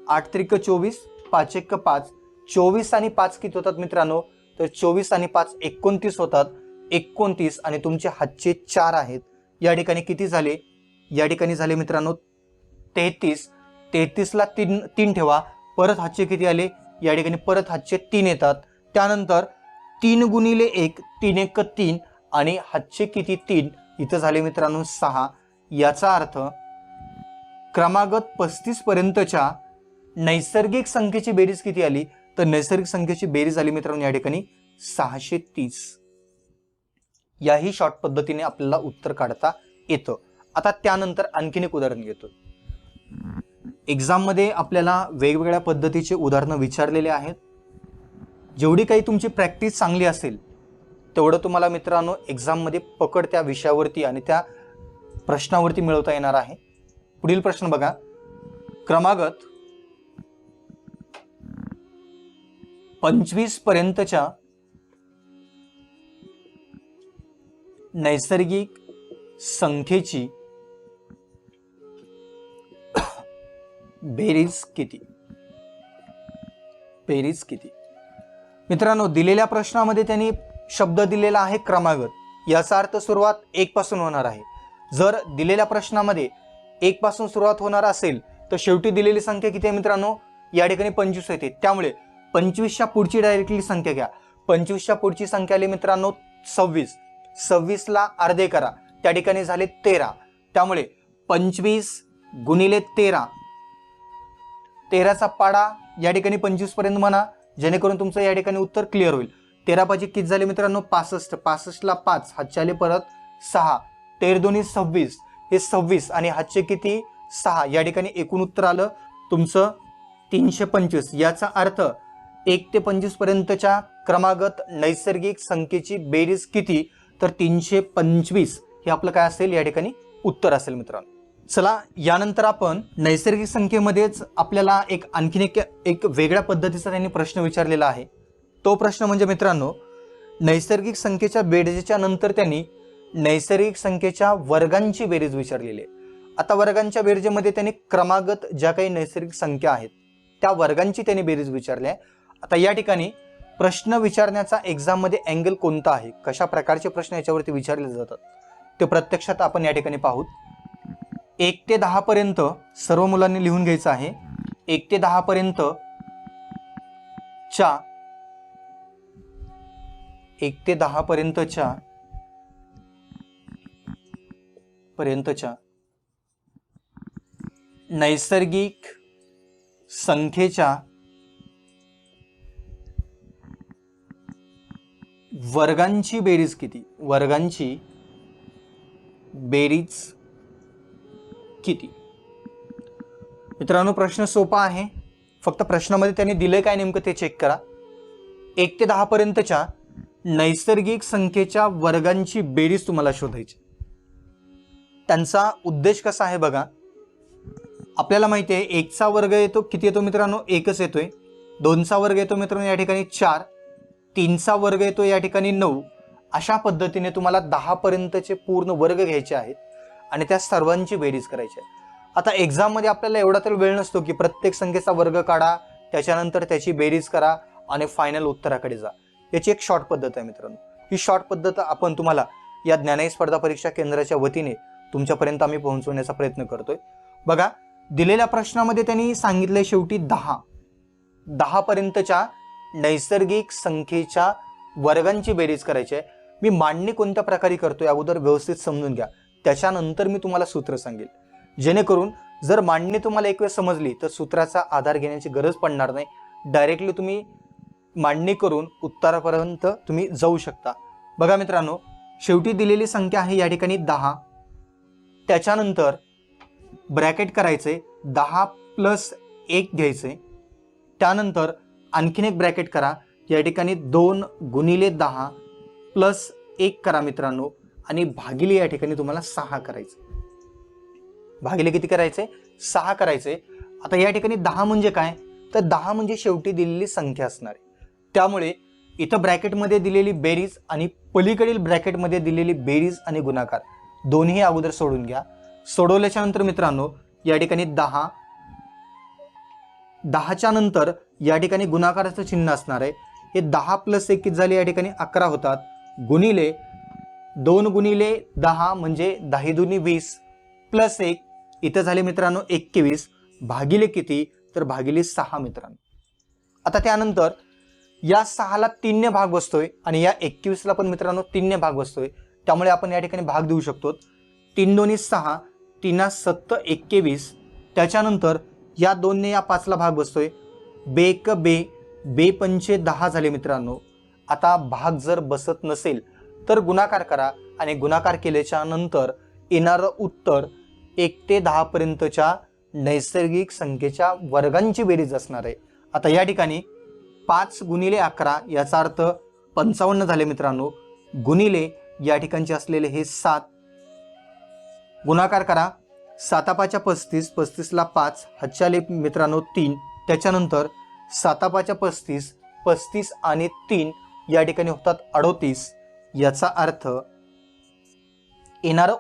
8 त्रिक 24 5 एक 5. 24 आणि 5 किती होतात मित्रांनो तर 24 आणि 5 29 होतात. 29 आणि तुमचे हातचे 4 आहेत. या ठिकाणी किती झाले या ठिकाणी झाले मित्रांनो 33. 33ला 3 ठेवा, परत हातचे किती आले या ठिकाणी परत हातचे 3 येतात. त्यानंतर 3 गुणिले 1 3 एक 3 आणि हातचे किती 3 इथं झाले मित्रांनो 6. याचा अर्थ क्रमागत 35 पर्यंतच्या नैसर्गिक संख्येची बेरीज किती आली तर नैसर्गिक संख्येची बेरीज आली मित्रांनो या ठिकाणी 630. याही शॉर्ट पद्धतीने आपल्याला उत्तर काढता येतं. आता त्यानंतर आणखीन एक उदाहरण घेतो. एक्झाम मध्ये आपल्याला वेगवेगळ्या पद्धतीचे उदाहरणं विचारलेले आहेत. जेवढी काही तुमची प्रॅक्टिस चांगली असेल तेवढं तुम्हाला मित्रांनो एक्झाम मध्ये पकड त्या विषयावरती आणि त्या प्रश्नावरती मिळवता येणार आहे. पुढील प्रश्न बघा क्रमागत 25 पर्यंतच्या नैसर्गिक संख्येची बेरीज किती मित्रांनो. दिलेल्या प्रश्नामध्ये त्यांनी शब्द दिलेला आहे क्रमागत, याचा अर्थ सुरुवात 1 पासून होणार आहे. जर दिलेल्या प्रश्नामध्ये 1 पासून सुरुवात होणार असेल तर शेवटी दिलेली संख्या किती आहे मित्रांनो या ठिकाणी 25 येते. त्यामुळे 25च्या पुढची डायरेक्टली संख्या घ्या. 25च्या पुढची संख्या आली मित्रांनो 26. 26ला अर्धे करा, त्या ठिकाणी झाले 13. त्यामुळे 25 गुणिले 13, 13चा पाढा या ठिकाणी 25 पर्यंत म्हणा जेणेकरून तुमचं या ठिकाणी उत्तर क्लिअर होईल. 13 पाची किती झाले मित्रांनो 65. 65ला 5 हातचे आले परत 6. 13 दोन्ही 26 हे 26 आणि हातचे किती 6. या ठिकाणी एकूण उत्तर आलं तुमचं 325. याचा अर्थ 1 ते 25 पर्यंतच्या क्रमागत नैसर्गिक संख्येची बेरीज किती तर 325 हे आपलं काय असेल या ठिकाणी उत्तर असेल मित्रांनो. चला यानंतर आपण नैसर्गिक संख्येमध्येच आपल्याला आणखीन एक वेगळ्या पद्धतीचा त्यांनी प्रश्न विचारलेला आहे. तो प्रश्न म्हणजे मित्रांनो नैसर्गिक संख्येच्या बेरीजच्या नंतर त्यांनी नैसर्गिक संख्येच्या वर्गांची बेरीज विचारलेली आहे. आता वर्गांच्या बेरजेमध्ये त्यांनी क्रमागत ज्या काही नैसर्गिक संख्या आहेत त्या वर्गांची त्यांनी बेरीज विचारली आहे. आता या ठिकाणी प्रश्न विचारण्याचा एक्झाम मध्ये अँगल कोणता आहे, कशा प्रकारचे प्रश्न याच्यावरती विचारले जातात ते प्रत्यक्षात आपण या ठिकाणी पाहू. 1 ते 10 पर्यंत सर्व मुलांनी लिहून घ्यायचं आहे. 1 ते 10 पर्यंत 1 ते 10 पर्यंतच्या नैसर्गिक संख्येच्या वर्गांची बेरीज किती? वर्गांची बेरीज किती? मित्रांनो, प्रश्न सोपा आहे. फक्त प्रश्नामध्ये त्यांनी दिले काय नेमकं ते चेक करा. 1 ते 10 पर्यंतच्या नैसर्गिक संख्येच्या वर्गांची बेरीज तुम्हाला शोधायची. त्यांचा उद्देश कसा आहे बघा. आपल्याला माहिती आहे 1 चा वर्ग येतो, किती येतो मित्रांनो? 1च येतोय. 2 चा वर्ग येतो मित्रांनो या ठिकाणी 4. 3 चा वर्ग येतो या ठिकाणी 9. अशा पद्धतीने तुम्हाला 10 पर्यंतचे पूर्ण वर्ग घ्यायचे आहेत आणि त्या सर्वांची बेरीज करायची आहे. आता एक्झाम मध्ये आपल्याला एवढा तर वेळ नसतो की प्रत्येक संख्येचा वर्ग काढा, त्याच्यानंतर त्याची बेरीज करा आणि फायनल उत्तराकडे जा. याची एक शॉर्ट पद्धत आहे मित्रांनो. ही शॉर्ट पद्धत आपण तुम्हाला या ज्ञानाई स्पर्धा परीक्षा केंद्राच्या वतीने तुमच्यापर्यंत आम्ही पोहोचवण्याचा प्रयत्न करतोय. बघा, दिलेल्या प्रश्नामध्ये त्यांनी सांगितलंय शेवटी 10 पर्यंतच्या नैसर्गिक संख्येच्या वर्गांची बेरीज करायची आहे. मी मांडणी कोणत्या प्रकारे करतोय अगोदर व्यवस्थित समजून घ्या, त्याच्यानंतर मी तुम्हाला सूत्र सांगेल, जेणेकरून जर मांडणी तुम्हाला एक वेळ समजली तर सूत्राचा आधार घेण्याची गरज पडणार नाही. डायरेक्टली तुम्ही मांडणी करून उत्तरापर्यंत तुम्ही जाऊ शकता. बघा मित्रांनो, शेवटी दिलेली संख्या आहे या ठिकाणी 10. त्याच्यानंतर ब्रॅकेट करायचे, 10 + 1 घ्यायचे. त्यानंतर आणखीन एक ब्रॅकेट करा, या ठिकाणी 2 × 10 + 1 करा मित्रांनो, आणि भागिले या ठिकाणी तुम्हाला 6 करायचे. भागिले किती करायचे? 6 करायचे. आता या ठिकाणी 10 म्हणजे काय? तर 10 म्हणजे शेवटी दिलेली संख्या असणार आहे. त्यामुळे इथं ब्रॅकेटमध्ये दिलेली बेरीज आणि पलीकडील ब्रॅकेटमध्ये दिलेली बेरीज आणि गुणाकार दोन्ही अगोदर सोडून घ्या. सोडवल्याच्या नंतर मित्रांनो या ठिकाणी 10च्या नंतर या ठिकाणी गुणाकाराचं चिन्ह असणार आहे. हे 10 + 1 किती झाले? या ठिकाणी 11 होतात. गुणिले 2 × 10 म्हणजे 10 × 20 + 1 इथं झाले मित्रांनो 21. भागिले किती? तर भागिले 6 मित्रांनो. आता त्यानंतर या 6ला 3 ने भाग बसतोय आणि या 21ला पण मित्रांनो 3 ने भाग बसतोय. त्यामुळे आपण या ठिकाणी भाग देऊ शकतो. 3 × 2 = 6, 3 × 7 = 21. त्याच्यानंतर या 2 ने या 5ला भाग बसतोय. बे 5 = 10 झाले मित्रांनो. आता भाग जर बसत नसेल तर गुणाकार करा आणि गुणाकार केल्याच्या नंतर येणारं उत्तर 1 ते 10 पर्यंतच्या नैसर्गिक संख्येच्या वर्गांची बेरीज असणार आहे. आता या ठिकाणी 5 × 11 याचा अर्थ 55 झाले मित्रांनो. गुणिले या ठिकाणचे असलेले हे 7, गुणाकार करा. 7×5 = 35, 35ला 5 हातचे आले मित्रांनो 3. त्याच्यानंतर 7×5 = 35, 35 आणि 3 या ठिकाणी होतात 38. याचा अर्थ येणारं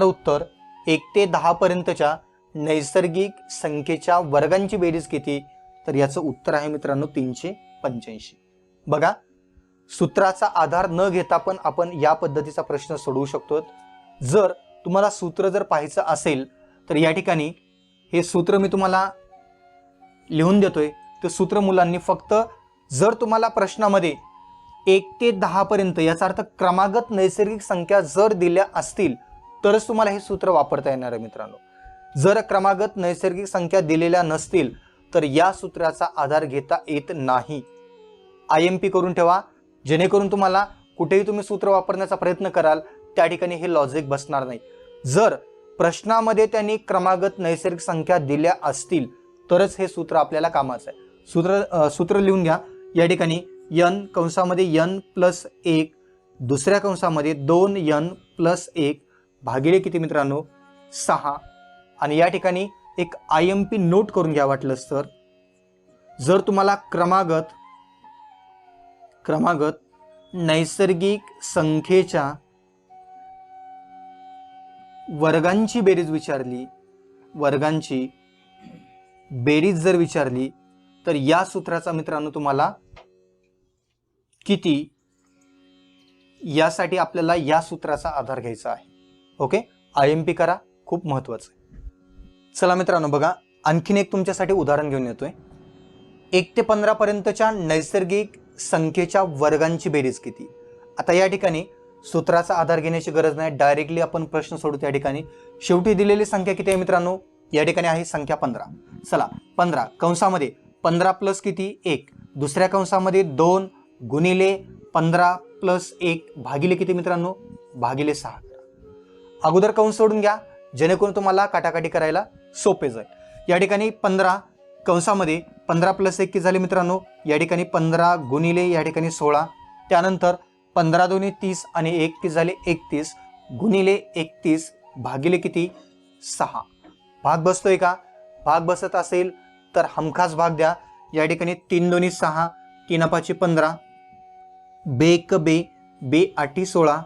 उत्तर 1 ते 10 पर्यंतच्या नैसर्गिक संख्येच्या वर्गांची बेरीज किती? तर याचं उत्तर आहे मित्रांनो 385. बघा, सूत्राचा आधार न घेता पण आपण या पद्धतीचा प्रश्न सोडवू शकतो. जर तुम्हाला सूत्र जर पाहायचं असेल तर या ठिकाणी हे सूत्र मी तुम्हाला लिहून देतोय. ते सूत्र मुलांनी फक्त जर तुम्हाला प्रश्नामध्ये 1 ते 10 पर्यंत याचा अर्थ क्रमागत नैसर्गिक संख्या जर दिल्या असतील तरच तुम्हाला हे सूत्र वापरता येणार आहे मित्रांनो. जर क्रमागत नैसर्गिक संख्या दिलेल्या नसतील तर या सूत्राचा आधार घेता येत नाही. IMP करून ठेवा, जेणेकरून तुम्हाला कुठेही तुम्ही सूत्र वापरण्याचा प्रयत्न कराल त्या ठिकाणी हे लॉजिक बसणार नाही. जर प्रश्नामध्ये त्यांनी क्रमागत नैसर्गिक संख्या दिल्या असतील तरच हे सूत्र आपल्याला कामाचं आहे. सूत्र लिहून घ्या. या ठिकाणी n कंसामध्ये n + 1, दुसऱ्या कंसामध्ये 2n + 1 भागिले किती मित्रांनो? 6. आणि या ठिकाणी एक IMP नोट करून घ्या वाटलंच तर. जर तुम्हाला क्रमागत नैसर्गिक संख्येच्या वर्गांची बेरीज जर विचारली तर या सूत्राचा मित्रांनो तुम्हाला किती यासाठी आपल्याला या सूत्राचा आधार घ्यायचा आहे. ओके, IMP करा, खूप महत्वाचं आहे. चला मित्रांनो बघा, आणखीन एक तुमच्यासाठी उदाहरण घेऊन येतोय. 1 ते 15 पर्यंतच्या नैसर्गिक संख्येच्या वर्गांची बेरीज किती. आता या ठिकाणी सूत्राचा आधार घेण्याची गरज नाही, डायरेक्टली आपण प्रश्न सोडतो. या ठिकाणी शेवटी दिलेली संख्या किती आहे मित्रांनो, या ठिकाणी आहे संख्या 15. चला 15 कंसामध्ये 15 प्लस किती 1, दुसऱ्या कंसामध्ये 2 गुणिले 15 प्लस 1 भागिले किती मित्रांनो, भागिले 6. अगोदर कंस सोडून घ्या जेणेकरून तुम्हाला काटाकाटी करायला सोपे जाईल. या ठिकाणी 15 कंसामध्ये 15 प्लस 1 किती झाले मित्रांनो, या ठिकाणी 15 गुणिले या ठिकाणी 16, त्यानंतर 15 दोन्ही 30 आणि 1 किती झाले 31 गुणिले 31 भागिले किती 6. भाग बसतोय का, भाग बसत असेल तर हमखास भाग द्या. या ठिकाणी 3 दोन्ही 6, 3 पाची 15, बे 1 बे, बे 8 16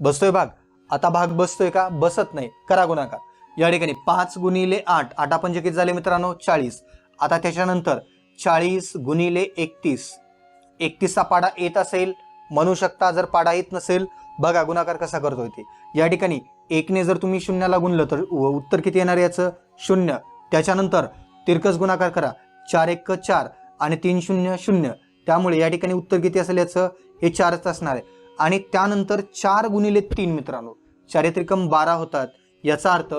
बसतोय भाग. आता भाग बसतोय का, बसत नाही, करा गुणाकार. या ठिकाणी 5 गुणिले 8, 8 पंजे किती झाले मित्रांनो 40. आता त्याच्यानंतर 40 गुणिले 31, 31चा पाडा येत असेल म्हणू शकता, जर पाडा येत नसेल बघा गुणाकार कसा करतोय ते. या ठिकाणी 1 ने जर तुम्ही 0ला गुणलं तर उत्तर किती येणार याचं 0. त्याच्यानंतर तिरकस गुणाकार करा, 4 1 4 आणि 3 0 0, त्यामुळे या ठिकाणी उत्तर किती असेल याचं, हे 4च असणार आहे. आणि त्यानंतर 4 गुणिले 3 मित्रांनो, 4 त्रिकम 12 होतात. याचा अर्थ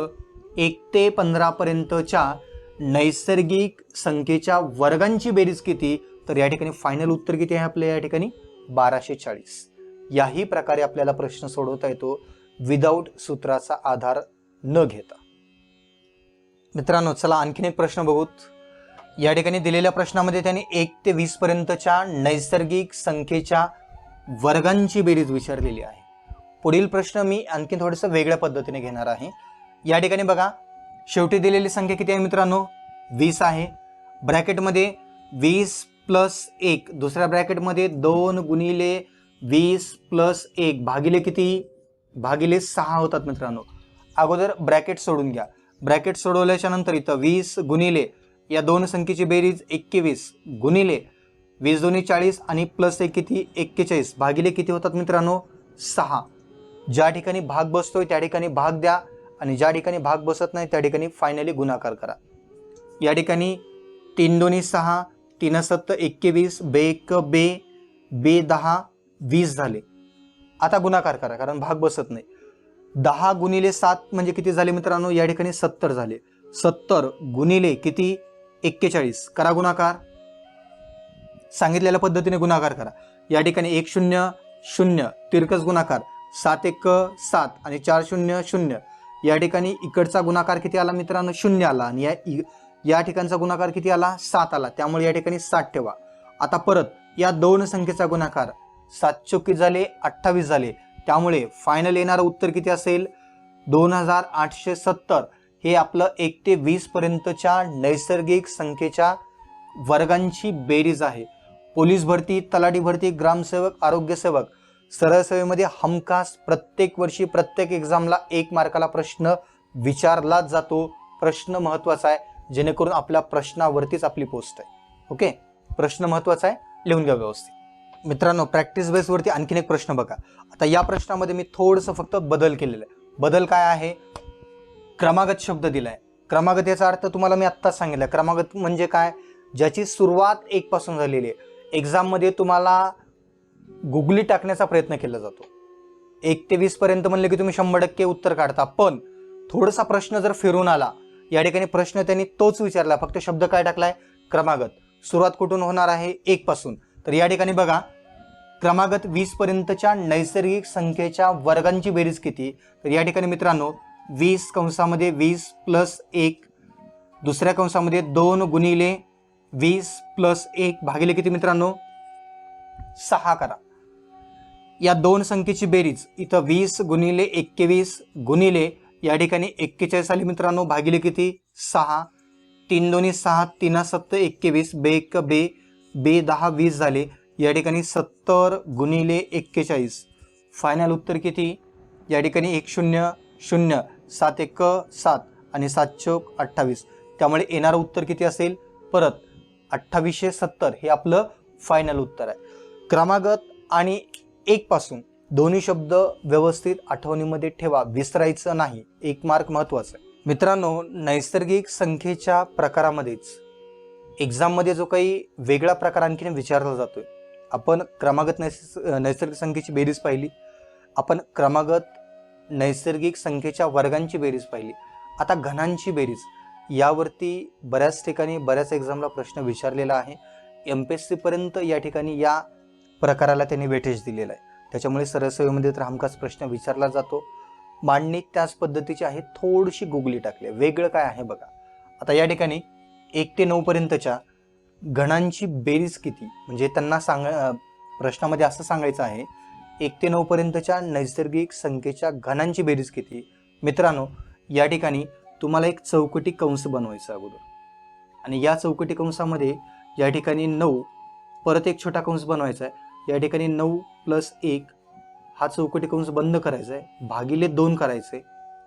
1 ते 15 पर्यंतच्या नैसर्गिक संख्येच्या वर्गांची बेरीज किती, तर या ठिकाणी फायनल उत्तर किती आहे आपल्या या ठिकाणी 1240. याही प्रकारे आपल्याला प्रश्न सोडवता येतो विदाऊट सूत्राचा आधार न घेता. मित्रांनो चला आणखीन एक प्रश्न बघूत. या ठिकाणी दिलेल्या प्रश्नामध्ये त्यांनी 1 ते 20 पर्यंतच्या नैसर्गिक संख्येच्या वर्गांची बेरीज विचारलेली आहे. पुढील प्रश्न मी आणखी थोडंसं वेगळ्या पद्धतीने घेणार आहे. या ठिकाणी बघा, शेवटी दिलेली संख्या किती आहे मित्रांनो 20 आहे. ब्रॅकेटमध्ये 20 प्लस 1, दुसऱ्या ब्रॅकेटमध्ये 2 गुणिले 20 प्लस 1 भागिले किती, भागिले 6 होतात मित्रांनो. अगोदर ब्रॅकेट सोडून घ्या. ब्रॅकेट सोडवल्याच्या नंतर इथं 20 गुणिले या दोन संख्येची बेरीज 21 गुणिले 20 दोन्ही 40 आणि प्लस 1 किती 41 भागिले किती होतात मित्रांनो 6. ज्या ठिकाणी भाग बसतोय त्या ठिकाणी भाग द्या आणि ज्या ठिकाणी भाग बसत नाही त्या ठिकाणी फायनली गुणाकार करा. या ठिकाणी 3 दोन्ही 6, 3 7 21, बे 1 बे, बे 10 20 झाले. आता गुणाकार करा कारण भाग बसत नाही. 10 गुणिले 7 म्हणजे किती झाले मित्रांनो, या ठिकाणी 70 झाले. 70 गुणिले किती 41, करा गुणाकार. सांगितलेल्या पद्धतीने गुणाकार करा. या ठिकाणी 1 0 0 तिरकस गुणाकार, 7 1 7 आणि 4 0 0. या ठिकाणी इकडचा गुणाकार किती आला मित्रांनो 0 आला आणि या ठिकाणचा गुणाकार किती आला 7 आला, त्यामुळे या ठिकाणी 7 ठेवा. आता परत या दोन संख्येचा गुणाकार 7 चौकी झाले 28 झाले, त्यामुळे फायनल येणारं उत्तर किती असेल 2870. हे आपलं 1 ते 20 पर्यंतच्या नैसर्गिक संख्येच्या वर्गांची बेरीज आहे. पोलीस भरती, तलाठी भरती, ग्रामसेवक, आरोग्यसेवक, सरळ सेवेमध्ये हमखास प्रत्येक वर्षी प्रत्येक एक्झामला 1 मार्काला प्रश्न विचारलाच जातो. प्रश्न महत्वाचा आहे जेणेकरून आपल्या प्रश्नावरतीच आपली पोस्ट आहे. ओके, प्रश्न महत्वाचा आहे, लिहून घ्या व्यवस्थित. मित्रांनो प्रॅक्टिस बेसवरती आणखीन एक प्रश्न बघा. आता या प्रश्नामध्ये मी थोडंसं फक्त बदल केलेला आहे. बदल काय आहे, क्रमागत शब्द दिलाय. क्रमागत याचा अर्थ तुम्हाला मी आत्ताच सांगितलं. क्रमागत म्हणजे काय, ज्याची सुरुवात 1 पासून झालेली आहे. एक्झाममध्ये तुम्हाला गुगली टाकण्याचा प्रयत्न केला जातो. 1 ते 20 पर्यंत म्हणले की तुम्ही 100% उत्तर काढता, पण थोडासा प्रश्न जर फिरून आला, या ठिकाणी प्रश्न त्यांनी तोच विचारला, फक्त शब्द काय टाकलाय क्रमागत. सुरुवात कुठून होणार आहे 1 पासून. तर या ठिकाणी बघा, क्रमागत 20 पर्यंतच्या नैसर्गिक संख्येच्या वर्गांची बेरीज किती. तर या ठिकाणी मित्रांनो 20 कंसामध्ये 20 प्लस 1, दुसऱ्या कंसामध्ये 2 गुणिले 20 प्लस 1 भागिले किती मित्रांनो 6 करा. या दोन संख्येची बेरीज इथं 20 गुणिले 21 गुणिले या ठिकाणी 41 आली मित्रांनो भागिले किती 6. 3 दोन्ही 6, 3 7 21, बे 1 बे, बे 10 20 झाले. या ठिकाणी 70 गुणिले 41, फायनल उत्तर किती, या ठिकाणी 1 0 0, 7 1 7 आणि 7 चौक 28. त्यामुळे येणारं उत्तर किती असेल परत 2870 हे आपलं फायनल उत्तर आहे. क्रमागत आणि 1 पासून दोन्ही शब्द व्यवस्थित आठवणीमध्ये ठेवा, विसरायचं नाही. 1 मार्क महत्वाचा आहे. मित्रांनो, नैसर्गिक संख्येच्या प्रकारामध्येच एक्झाममध्ये जो काही वेगळा प्रकार आणखीन विचारला जातोय, आपण क्रमागत नैसर्गिक संख्येची बेरीज पाहिली, आपण क्रमागत नैसर्गिक संख्येच्या वर्गांची बेरीज पाहिली, आता घनांची बेरीज. यावरती बऱ्याच ठिकाणी बऱ्याच एक्झामला प्रश्न विचारलेला आहे. MPSC पर्यंत या ठिकाणी या प्रकाराला त्यांनी वेटेज दिलेलं आहे. त्याच्यामुळे सरळ तर हमखास प्रश्न विचारला जातो. मांडणी त्याच पद्धतीची आहे, थोडीशी गुगली टाकली. वेगळं काय आहे बघा. आता या ठिकाणी 1 ते 9 पर्यंतच्या घणांची बेरीज किती, म्हणजे त्यांना प्रश्नामध्ये असं सांगायचं आहे 1 ते 9 पर्यंतच्या नैसर्गिक संख्येच्या घनांची बेरीज किती. मित्रांनो, या ठिकाणी तुम्हाला एक चौकटी कंस बनवायचा अगोदर, आणि या चौकटी कंसामध्ये या ठिकाणी 9 परत एक छोटा कंस बनवायचा आहे. या ठिकाणी 9 + 1 हा चौकटी कंस बंद करायचा आहे, भागिले 2 करायचे,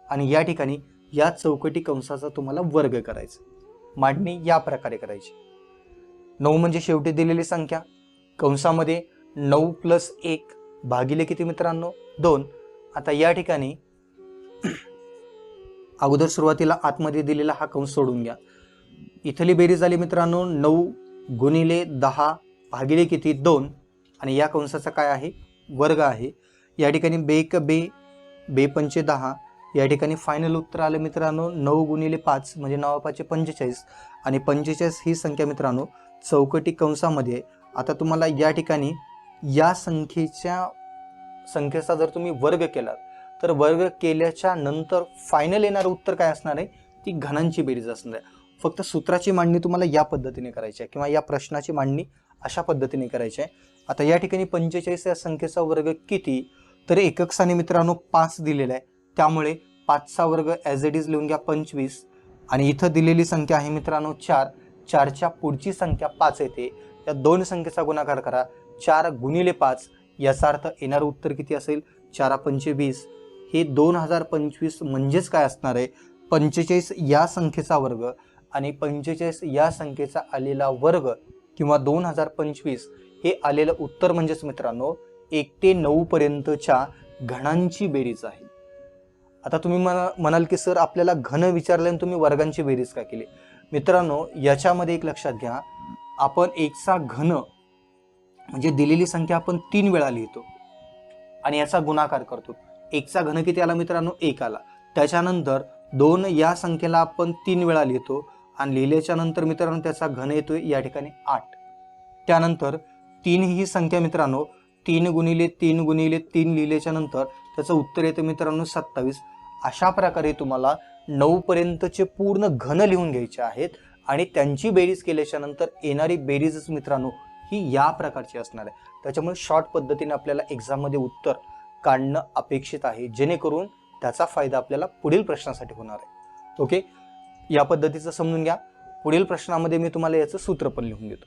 आणि या ठिकाणी या चौकटी कंसाचा तुम्हाला वर्ग करायचा. मांडणी या प्रकारे करायची. 9 म्हणजे शेवटी दिलेली संख्या, कंसामध्ये 9 + 1 भागिले किती मित्रांनो, 2. आता या ठिकाणी अगोदर सुरुवातीला आतमध्ये दिलेला हा कंस सोडून घ्या. इथली बेरीज झाली मित्रांनो 9 × 10 भागिले किती, 2, आणि या कंसाचा काय आहे, वर्ग आहे. या ठिकाणी 2 × 2 = 10. या ठिकाणी फायनल उत्तर आलं मित्रांनो 9 × 5 म्हणजे 9 × 5 = 45, आणि 45 ही संख्या मित्रांनो चौकटी कंसामध्ये. आता तुम्हाला या ठिकाणी या संख्येचा जर तुम्ही वर्ग केला तर वर्ग केल्याच्या नंतर फायनल येणारं उत्तर काय असणार आहे, ती घनांची बेरीज असणार आहे. फक्त सूत्राची मांडणी तुम्हाला या पद्धतीने करायची आहे, किंवा या प्रश्नाची मांडणी अशा पद्धतीने करायची आहे. आता या ठिकाणी 45 या संख्येचा वर्ग किती, तर एकक स्थानी मित्रांनो 5 दिलेला आहे, त्यामुळे 5चा वर्ग ॲज इट इज लिहून घ्या 25, आणि इथं दिलेली संख्या आहे मित्रांनो 4. 4च्या पुढची संख्या 5 येते, या दोन संख्येचा गुणाकार करा, 4 × 5. याचा अर्थ येणारं उत्तर किती असेल, 4 × 5 = 20. हे 2025 म्हणजेच काय असणार आहे, 45 या संख्येचा वर्ग आणि 45 या संख्येचा आलेला वर्ग, किंवा 2025 हे आलेलं उत्तर म्हणजेच मित्रांनो 1 ते 9 पर्यंतच्या घणांची बेरीज आहे. आता तुम्ही म्हणाल की सर आपल्याला घन विचारले आणि तुम्ही वर्गांची बेरीज का केली. मित्रांनो, याच्यामध्ये एक लक्षात घ्या, आपण 1चा घन म्हणजे दिलेली संख्या आपण 3 वेळा लिहितो आणि याचा गुणाकार करतो. 1चा घन किती आला मित्रांनो, 1 आला. त्याच्यानंतर 2 या संख्येला आपण 3 वेळा लिहितो, आणि लिहिल्याच्या नंतर मित्रांनो त्याचा घन येतोय या ठिकाणी 8. त्यानंतर 3 ही संख्या मित्रांनो 3 × 3 × 3 लिहिल्याच्या नंतर त्याचं उत्तर येतं मित्रांनो 27. अशा प्रकारे तुम्हाला 9 पर्यंतचे पूर्ण घन लिहून घ्यायचे आहेत, आणि त्यांची बेरीज केल्याच्या नंतर येणारी बेरीजच मित्रांनो ही या प्रकारची असणार आहे. त्याच्यामुळे शॉर्ट पद्धतीने आपल्याला एक्झाममध्ये उत्तर काढणं अपेक्षित आहे, जेणेकरून त्याचा फायदा आपल्याला पुढील प्रश्नासाठी होणार आहे. ओके, या पद्धतीचं समजून घ्या. पुढील प्रश्नामध्ये मी तुम्हाला याचं सूत्र पण लिहून देतो.